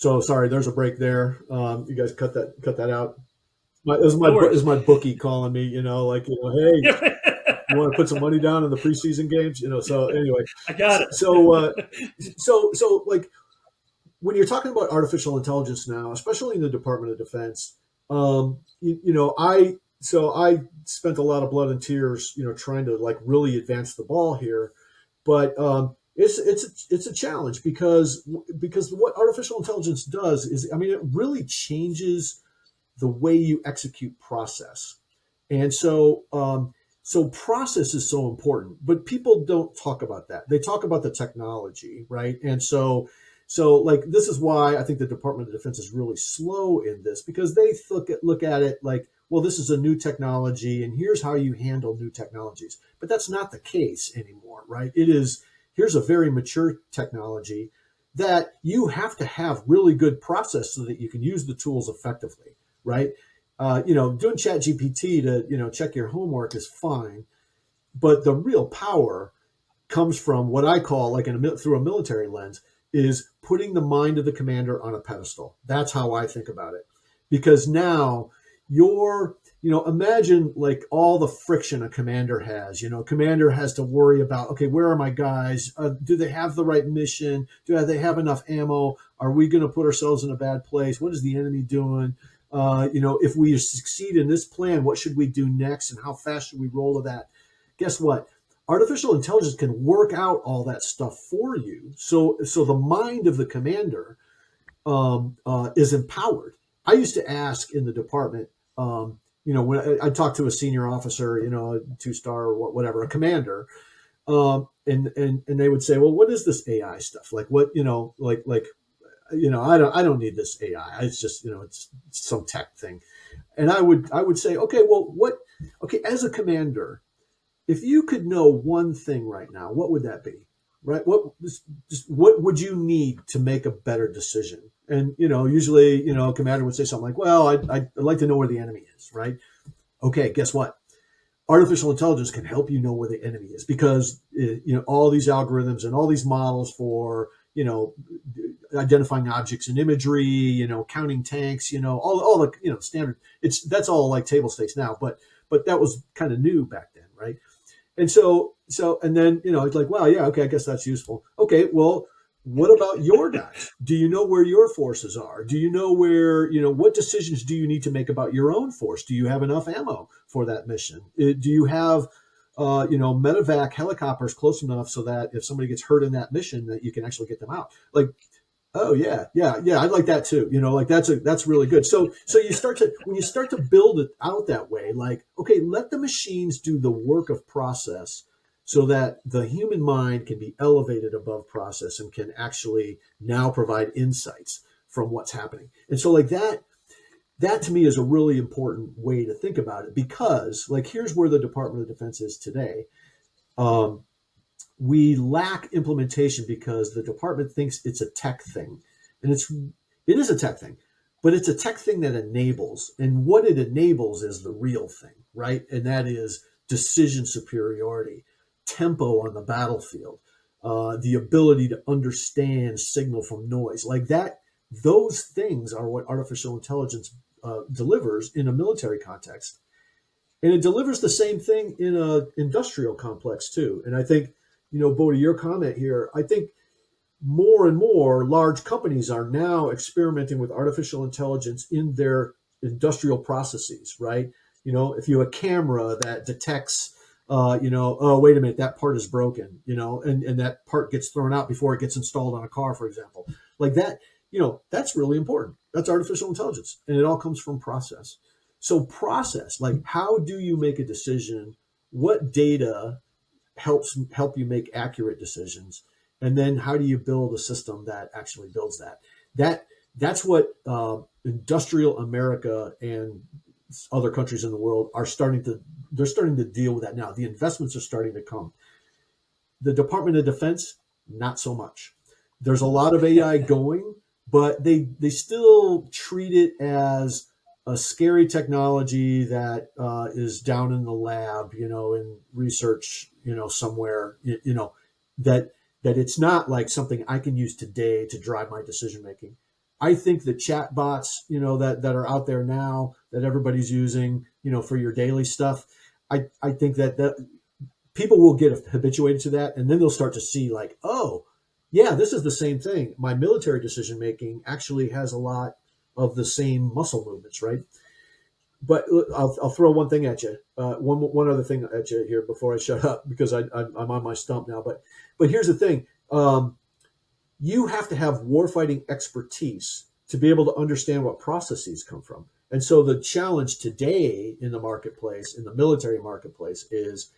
So sorry, there's a break there. You guys cut that out. No worries. Is my bookie calling me? Like, hey, you want to put some money down in the preseason games? So anyway, I got it. so like when you're talking about artificial intelligence now, especially in the Department of Defense, I spent a lot of blood and tears, trying to like really advance the ball here, but it's a challenge because what artificial intelligence does is, it really changes the way you execute process, and so process is so important, but people don't talk about that. They talk about the technology, right? And so like this is why I think the Department of Defense is really slow in this, because they look at it like, well, this is a new technology and here's how you handle new technologies. But that's not the case anymore, right? Here's a very mature technology that you have to have really good process so that you can use the tools effectively, right? Doing Chat GPT to, check your homework is fine, but the real power comes from what I call, like through a military lens, is putting the mind of the commander on a pedestal. That's how I think about it. Because now imagine like all the friction a commander has. Commander has to worry about, okay, where are my guys? Do they have the right mission? Do they have enough ammo? Are we going to put ourselves in a bad place? What is the enemy doing? If we succeed in this plan, what should we do next? And how fast should we roll to that? Guess what? Artificial intelligence can work out all that stuff for you. So the mind of the commander is empowered. I used to ask in the department, when I talked to a senior officer, a 2-star or whatever, a commander, and they would say, well, what is this AI stuff? Like what, I don't need this AI. It's just, it's some tech thing. And I would say, okay, well, as a commander, if you could know one thing right now, what would that be? Right? What would you need to make a better decision? And, usually, a commander would say something like, well, I'd like to know where the enemy is, right? Okay, guess what? Artificial intelligence can help you know where the enemy is, because, all these algorithms and all these models for, identifying objects in imagery, counting tanks, all the, standard, that's all like table stakes now, but that was kind of new back then, right? And and then, it's like, well, yeah, okay, I guess that's useful. Okay, well, what about your guys? Do you know where your forces are? Do you know where, what decisions do you need to make about your own force? Do you have enough ammo for that mission? Do you have, medevac helicopters close enough so that if somebody gets hurt in that mission, that you can actually get them out? Like, oh yeah, I'd like that too. That's really good. So when you start to build it out that way, like, okay, let the machines do the work of process so that the human mind can be elevated above process and can actually now provide insights from what's happening. And so like that to me is a really important way to think about it, because like, here's where the Department of Defense is today. We lack implementation because the department thinks it's a tech thing, and it is a tech thing, but it's a tech thing that enables, and what it enables is the real thing, right? And that is decision superiority, tempo on the battlefield, the ability to understand signal from noise, like that. Those things are what artificial intelligence delivers in a military context, and it delivers the same thing in an industrial complex too. And I think, Beau, to your comment here, I think more and more large companies are now experimenting with artificial intelligence in their industrial processes, right? If you have a camera that detects, oh, wait a minute, that part is broken, and that part gets thrown out before it gets installed on a car, for example, like that, that's really important. That's artificial intelligence, and it all comes from process. So process, like, how do you make a decision? What data help you make accurate decisions, and then how do you build a system that actually builds that's what industrial America and other countries in the world are starting to deal with that now. The investments are starting to come. The Department of Defense, not so much. There's a lot of AI going, but they still treat it as a scary technology that is down in the lab, in research, somewhere, that it's not like something I can use today to drive my decision making. I think the chat bots, that are out there now that everybody's using, for your daily stuff, I think that people will get habituated to that, and then they'll start to see like, oh, yeah, this is the same thing. My military decision making actually has a lot of the same muscle movements, right? But I'll throw one thing at you, one other thing at you here before I shut up, because I'm on my stump now. But here's the thing: you have to have warfighting expertise to be able to understand what processes come from. And so the challenge today in the marketplace, in the military marketplace, is,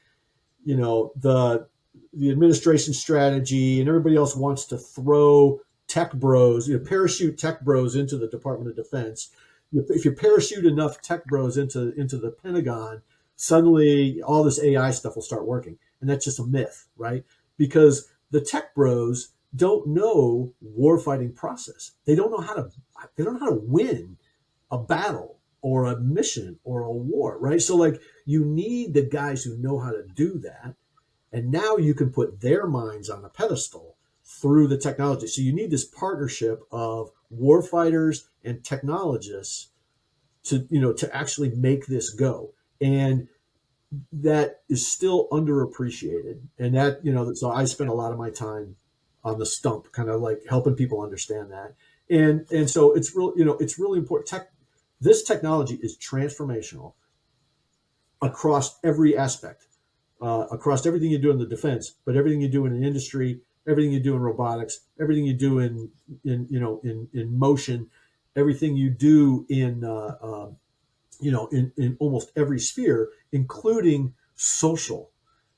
the administration strategy, and everybody else wants to throw tech bros, parachute tech bros into the Department of Defense. If you parachute enough tech bros into the Pentagon, suddenly all this AI stuff will start working. And that's just a myth, right? Because the tech bros don't know warfighting process. They don't know how to win a battle or a mission or a war, right? So like, you need the guys who know how to do that. And now you can put their minds on a pedestal through the technology. So you need this partnership of warfighters and technologists to actually make this go. And that is still underappreciated. And that, so I spend a lot of my time on the stump, kind of like helping people understand that. And so it's really important. This technology is transformational across every aspect, across everything you do in the defense, but everything you do in an industry, everything you do in robotics, everything you do in motion, everything you do in almost every sphere, including social,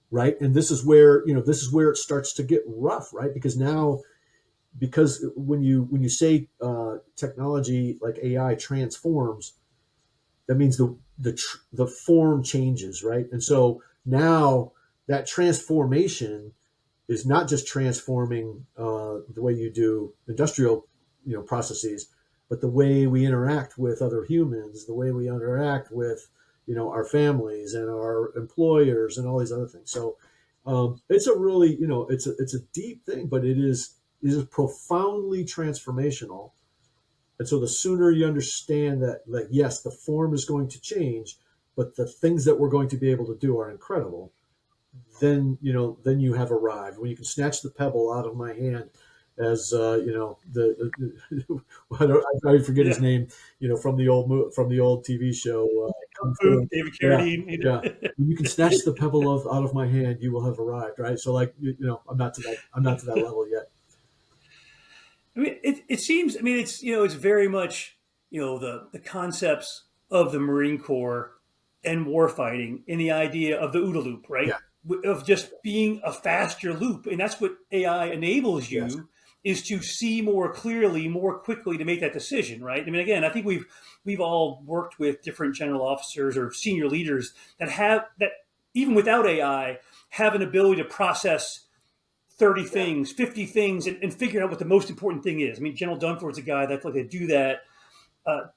right? And this is where it starts to get rough, right? Because when you say technology like AI transforms, that means the form changes, right? And so now that transformation is not just transforming the way you do industrial processes, but the way we interact with other humans, the way we interact with our families and our employers and all these other things. So it's a really it's a deep thing, but it is profoundly transformational. And so the sooner you understand that, like, yes, the form is going to change, but the things that we're going to be able to do are incredible, then you have arrived. When you can snatch the pebble out of my hand, as I forget his name, from the old TV show, David Carradine. Yeah. When you can snatch the pebble out of my hand, you will have arrived, right? So like, I'm not to that level yet. I mean, it seems. I mean, it's very much the concepts of the Marine Corps and warfighting, and the idea of the OODA loop, right? Yeah. Of just being a faster loop, and that's what AI enables you. Yes. Is to see more clearly, more quickly, to make that decision, right? I mean, again, I think we've all worked with different general officers or senior leaders that even without AI have an ability to process 30 things, 50 things, and figure out what the most important thing is. I mean, General Dunford's a guy that's like to do that.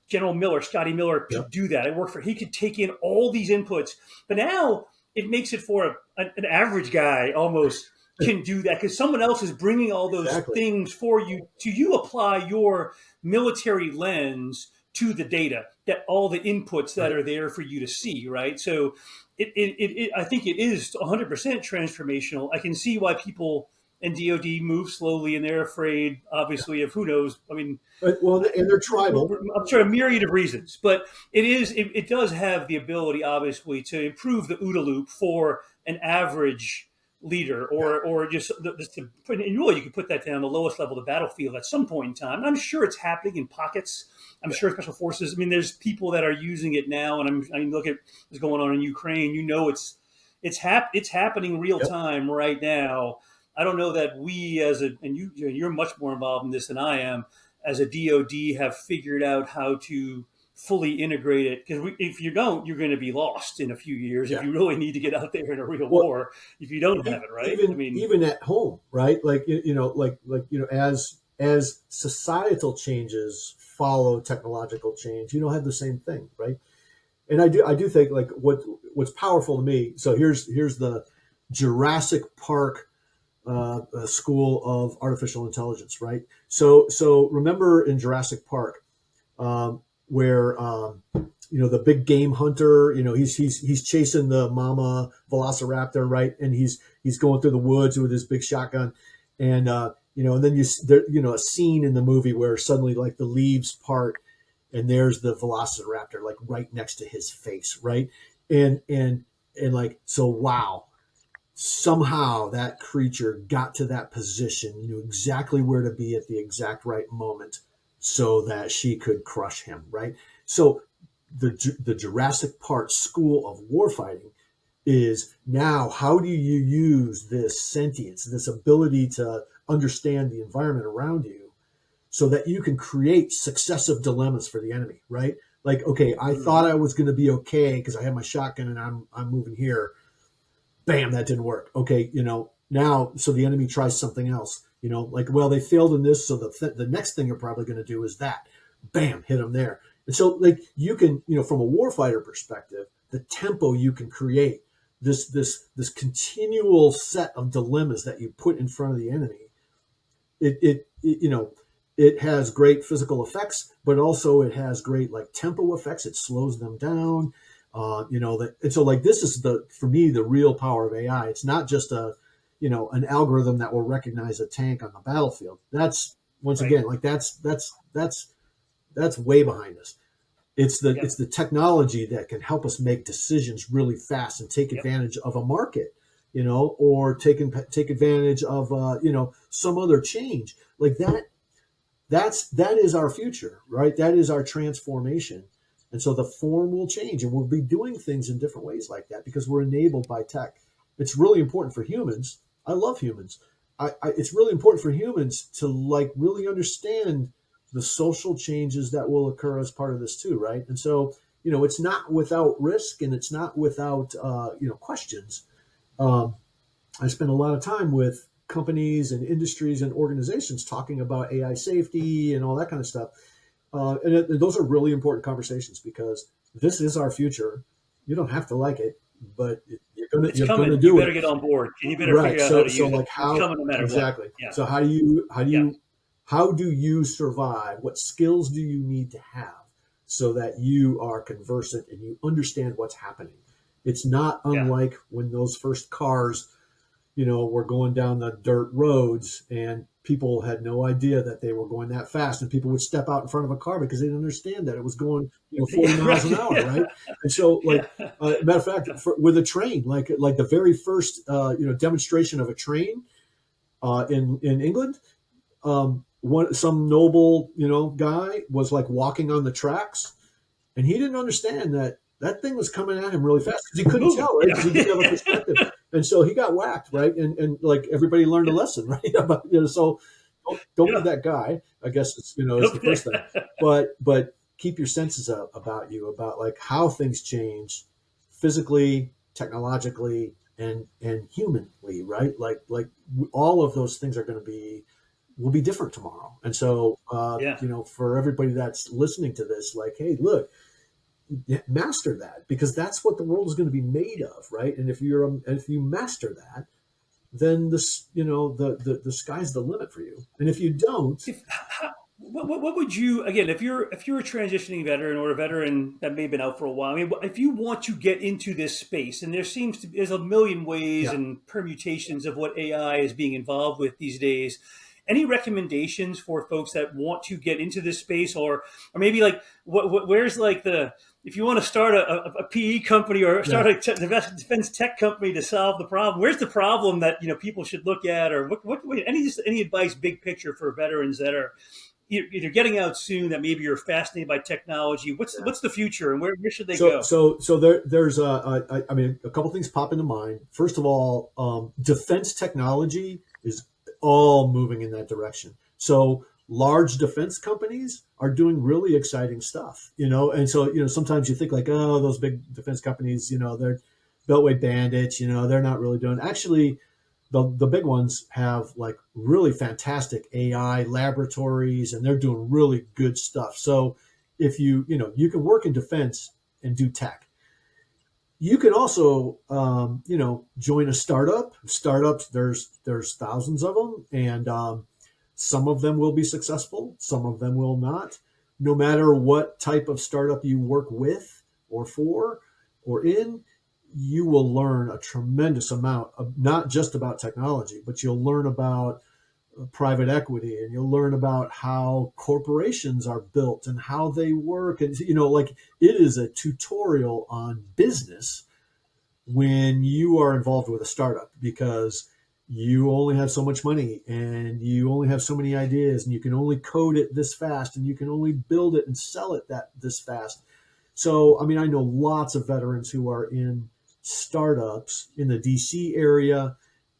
General Miller, Scotty Miller, could do that. He could take in all these inputs, but now it makes it for an average guy almost can do that, because someone else is bringing all those things for you to apply your military lens to the data, that all the inputs that are there for you to see, right? So I think it is 100% transformational. I can see why people in DoD move slowly, and they're afraid, obviously, of who knows. I mean, well, and they're tribal. I'm sure a myriad of reasons, but it does have the ability, obviously, to improve the OODA loop for an average leader, or just and really you can put that down the lowest level of the battlefield at some point in time. And I'm sure it's happening in pockets. I'm sure special forces. I mean, there's people that are using it now, and I mean, look at what's going on in Ukraine. It's happening real time right now. I don't know that we you're much more involved in this than I am, as a DoD, have figured out how to fully integrate it, because if you don't, you're going to be lost in a few years if you really need to get out there in a real war, if you don't have it, right? Even at home, right? Like, as societal changes follow technological change, have the same thing, right? And I do think, like, what's powerful to me. So here's the Jurassic Park School of Artificial Intelligence, right? So remember in Jurassic Park, where the big game hunter, he's chasing the mama velociraptor, right? And he's going through the woods with his big shotgun, and and then a scene in the movie where suddenly like the leaves part, and there's the velociraptor like right next to his face, right? And like, so wow, somehow that creature got to that position, knew exactly where to be at the exact right moment so that she could crush him, right? So the Jurassic Park School of Warfighting is now, how do you use this sentience, this ability to understand the environment around you so that you can create successive dilemmas for the enemy, right? Like, okay, I thought I was going to be okay because I have my shotgun and I'm moving here. Bam, that didn't work. Okay, now, so the enemy tries something else, like, well, they failed in this, so the next thing you're probably going to do is that. Bam, hit them there. And so, like, you can, from a warfighter perspective, the tempo you can create, this continual set of dilemmas that you put in front of the enemy, it has great physical effects, but also it has great like tempo effects. It slows them down. And so like this is for me the real power of AI. It's not just an algorithm that will recognize a tank on the battlefield. That's once again like that's way behind us. It's the technology that can help us make decisions really fast and take advantage of a market, or take advantage of some other change like that. That is our future, right? That is our transformation. And so the form will change, and we'll be doing things in different ways like that because we're enabled by tech. It's really important for humans. I love humans. It's really important for humans to like really understand the social changes that will occur as part of this too, right? And so, it's not without risk and it's not without, questions. I spend a lot of time with companies and industries and organizations talking about AI safety and all that kind of stuff. And those are really important conversations because this is our future. You don't have to like it, but you're going to do it. You better get on board, and you better figure out how to use it. It's coming no matter exactly. what. Yeah. So how do you survive? What skills do you need to have so that you are conversant and you understand what's happening? It's not unlike when those first cars, were going down the dirt roads and people had no idea that they were going that fast, and people would step out in front of a car because they didn't understand that it was going 40 miles an hour, right? And so matter of fact, with a train, like the very first demonstration of a train in England, some noble guy was like walking on the tracks, and he didn't understand that thing was coming at him really fast because he couldn't tell, right? Because he didn't have a perspective. And so he got whacked, right? And like everybody learned a lesson, right? About, so don't be that guy. I guess it's, it's the first thing. But keep your senses up about like how things change physically, technologically, and humanly, right? Like all of those things will be different tomorrow. And so, for everybody that's listening to this, like, hey, look, master that, because that's what the world is going to be made of, right? And if you master that, then the sky's the limit for you. And if you don't, what would you, again, if you're a transitioning veteran or a veteran that may have been out for a while, I mean, if you want to get into this space, and there's a million ways and permutations of what AI is being involved with these days. Any recommendations for folks that want to get into this space, or maybe like where's like if you want to start a PE company or start a defense tech company to solve the problem, where's the problem that people should look at, or any advice big picture for veterans that are either getting out soon, that maybe you're fascinated by technology? What's the future, and where should they go? So there's a couple things pop into mind. First of all, defense technology is all moving in that direction. So large defense companies are doing really exciting stuff, and so, sometimes you think like, oh, those big defense companies, they're beltway bandits, they're not really doing. Actually, the big ones have like really fantastic AI laboratories, and they're doing really good stuff. So if you can work in defense and do tech. You can also, join a startup. Startups, there's thousands of them, and some of them will be successful, some of them will not. No matter what type of startup you work with or for or in, you will learn a tremendous amount of not just about technology, but you'll learn about private equity, and you'll learn about how corporations are built and how they work. And, like, it is a tutorial on business when you are involved with a startup, because you only have so much money and you only have so many ideas, and you can only code it this fast, and you can only build it and sell it this fast. So, I mean, I know lots of veterans who are in startups in the DC area,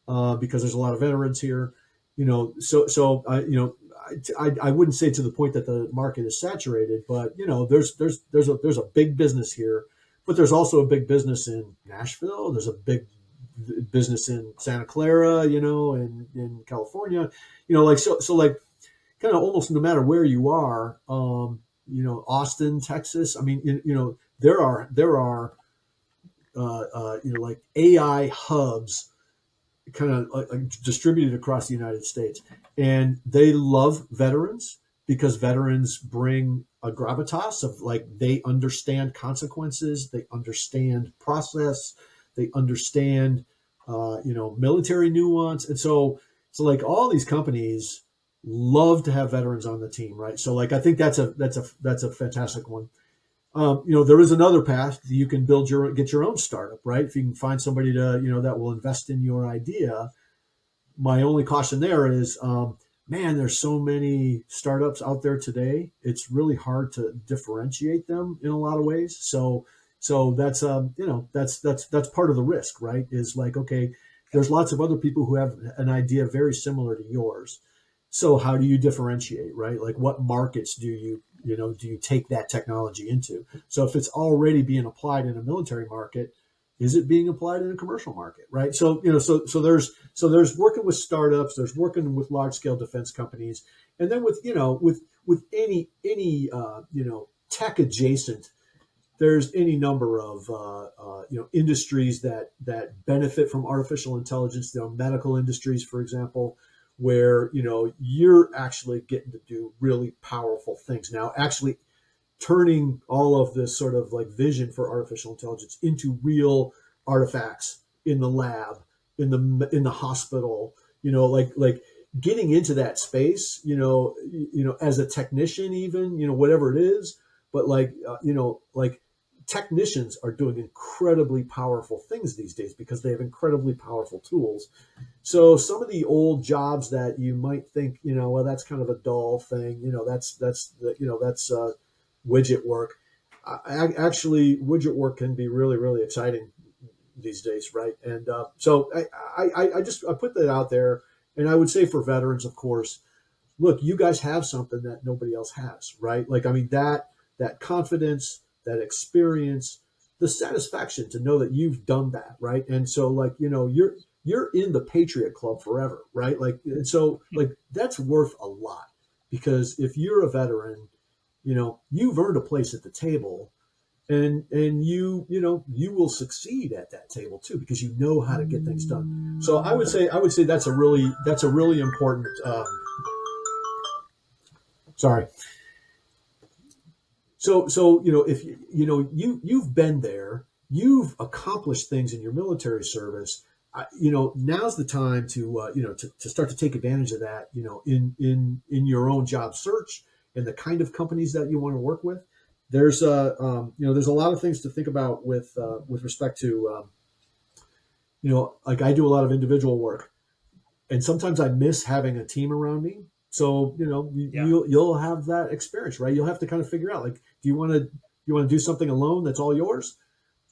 because there's a lot of veterans here. I wouldn't say to the point that the market is saturated, but there's a big business here, but there's also a big business in Nashville. There's a big business in Santa Clara, in California, like kind of almost no matter where you are, Austin, Texas. I mean, there are like AI hubs kind of distributed across the United States, and they love veterans because veterans bring a gravitas of, like, they understand consequences, they understand process, they understand military nuance, and so like all these companies love to have veterans on the team, right? So, like, I think that's a fantastic one. There is another path. You can get your own startup, right? If you can find somebody that will invest in your idea. My only caution there is, man, there's so many startups out there today. It's really hard to differentiate them in a lot of ways. So that's that's part of the risk, right? Is like, okay, there's lots of other people who have an idea very similar to yours. So how do you differentiate, right? Like, what markets do you take that technology into? So if it's already being applied in a military market, is it being applied in a commercial market, right? So, so there's working with startups, there's working with large scale defense companies, and then with any tech adjacent, there's any number of industries that benefit from artificial intelligence. There are medical industries, for example, where you're actually getting to do really powerful things now, actually turning all of this sort of like vision for artificial intelligence into real artifacts in the lab, in the hospital, like getting into that space, as a technician, even, whatever it is. But like technicians are doing incredibly powerful things these days because they have incredibly powerful tools. So some of the old jobs that you might think, well, that's kind of a dull thing, that's widget work. Actually, widget work can be really, really exciting these days, right? And so I put that out there, and I would say for veterans, of course, look, you guys have something that nobody else has, right? Like, I mean, that confidence, that experience, the satisfaction to know that you've done that, right? And so, like, you're in the Patriot Club forever, right? Like, and so, like, that's worth a lot, because if you're a veteran, you've earned a place at the table, and you will succeed at that table too, because you know how to get things done. So I would say that's a really important. Sorry. So if you've been there, you've accomplished things in your military service. Now's the time to start to take advantage of that. In your own job search and the kind of companies that you want to work with. There's there's a lot of things to think about with respect to like, I do a lot of individual work, and sometimes I miss having a team around me. So you'll have that experience, right? You'll have to kind of figure out, like, do you want to do something alone that's all yours,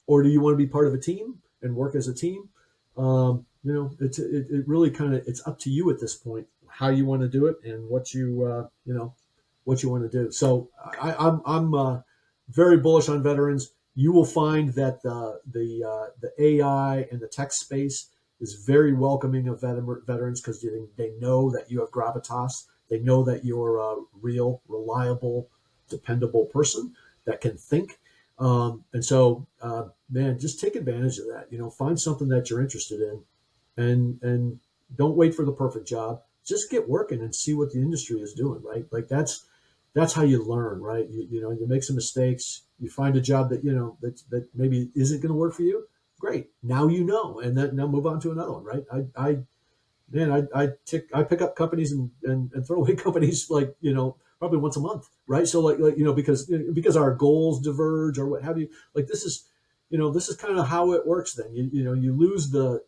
or do you want to be part of a team and work as a team? It really kind of, it's up to you at this point how you want to do it and what you want to do. So I'm very bullish on veterans. You will find that the AI and the tech space is very welcoming of veterans, because they know that you have gravitas. They know that you're a real, reliable, dependable person that can think. And so, man, just take advantage of that. Find something that you're interested in, and don't wait for the perfect job. Just get working and see what the industry is doing. Right, like that's how you learn. Right, you make some mistakes. You find a job that that maybe isn't going to work for you. Great, now and then now move on to another one. Right, I pick up companies and throw away companies like probably once a month, right? So because our goals diverge or what have you. Like this is kind of how it works. Then you lose the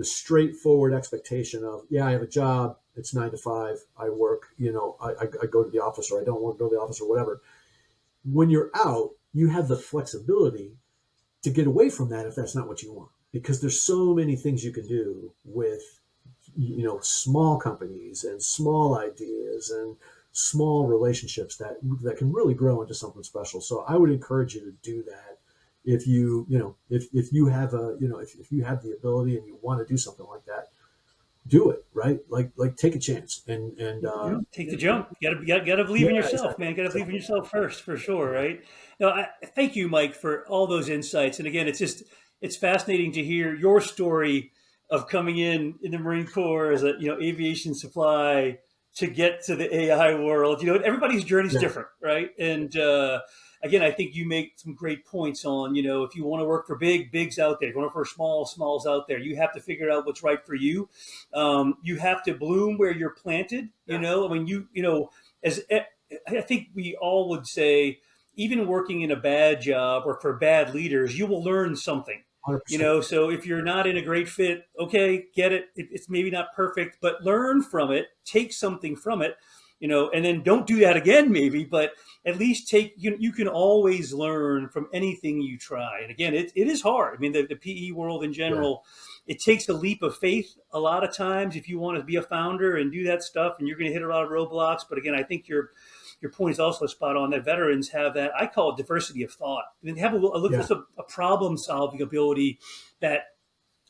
straightforward expectation of, I have a job, it's 9 to 5, I work, I go to the office, or I don't want to go to the office, or whatever. When you're out, you have the flexibility to get away from that if that's not what you want, because there's so many things you can do with small companies and small ideas and small relationships that can really grow into something special. So I would encourage you to do that if you have if you have the ability and you want to do something like that. Do it, right? Like take a chance and take the jump. You gotta believe in yourself, man. Gotta believe in yourself first, for sure, right? I thank you, Mike, for all those insights. And again, it's fascinating to hear your story of coming in the Marine Corps as a aviation supply to get to the AI world. Everybody's journey is different, right? And again, I think you make some great points on, if you want to work for bigs out there, if you want to work for smalls out there, you have to figure out what's right for you. You have to bloom where you're planted. I mean, as I think we all would say, even working in a bad job or for bad leaders, you will learn something. 100%. So if you're not in a great fit, okay, get it. It's maybe not perfect, but learn from it, take something from it, and then don't do that again, maybe, but at least you can always learn from anything you try. And again, it is hard. I mean, the PE world in general, it takes a leap of faith a lot of times if you want to be a founder and do that stuff, and you're going to hit a lot of roadblocks. But again, I think your point is also spot on, that veterans have that, I call it diversity of thought. I mean, they have a problem solving ability that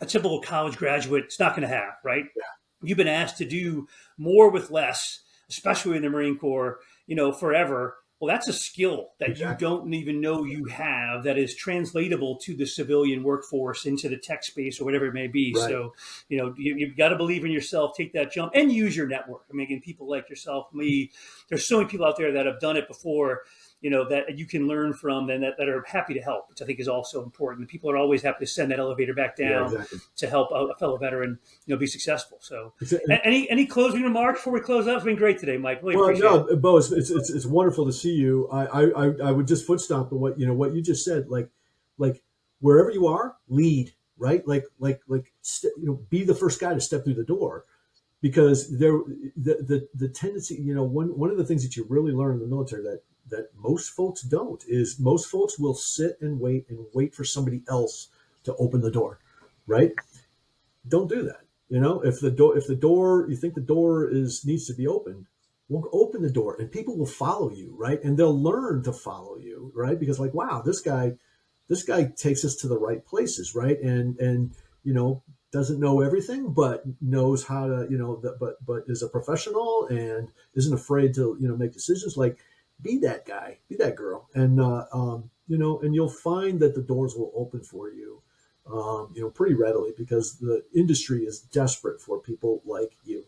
a typical college graduate is not going to have, right? Yeah. You've been asked to do more with less, especially in the Marine Corps, forever. Well, that's a skill that you don't even know you have, that is translatable to the civilian workforce, into the tech space or whatever it may be. Right. So, you've got to believe in yourself, take that jump, and use your network. I mean, again, people like yourself, me, there's so many people out there that have done it before, that you can learn from, and that are happy to help, which I think is also important. People are always happy to send that elevator back down to help a fellow veteran, be successful. So any closing remarks before we close out? It's been great today, Mike. Really appreciate it. Beau, it's wonderful to see you. I would just foot stomp on what you just said, like wherever you are, lead, right? Be the first guy to step through the door. Because the tendency, one of the things that you really learn in the military that most folks don't is most folks will sit and wait for somebody else to open the door, right? Don't do that. If the door you think the door needs to be opened, well, open the door and people will follow you, right? And they'll learn to follow you, right? Because wow, this guy takes us to the right places, right? And doesn't know everything, but knows how to, but is a professional and isn't afraid to, make decisions. Be that guy, be that girl. And, and you'll find that the doors will open for you, pretty readily, because the industry is desperate for people like you.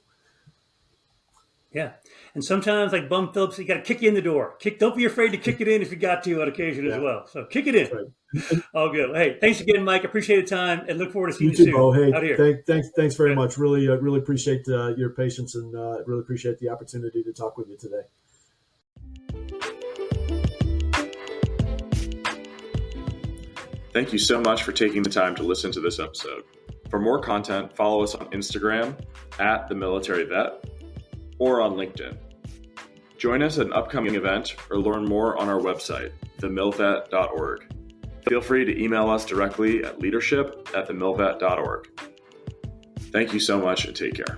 Yeah. And sometimes, like Bum Phillips, you got to kick you in the door. Don't be afraid to kick it in if you got to on occasion as well. So kick it in. Right. All good. Hey, thanks again, Mike. Appreciate the time and look forward to seeing you soon. Beau. Hey, out here. Thanks very much. Really appreciate your patience, and really appreciate the opportunity to talk with you today. Thank you so much for taking the time to listen to this episode. For more content, follow us on Instagram @TheMilitaryVet or on LinkedIn. Join us at an upcoming event or learn more on our website, TheMilVet.org. Feel free to email us directly at leadership@TheMilVet.org. Thank you so much and take care.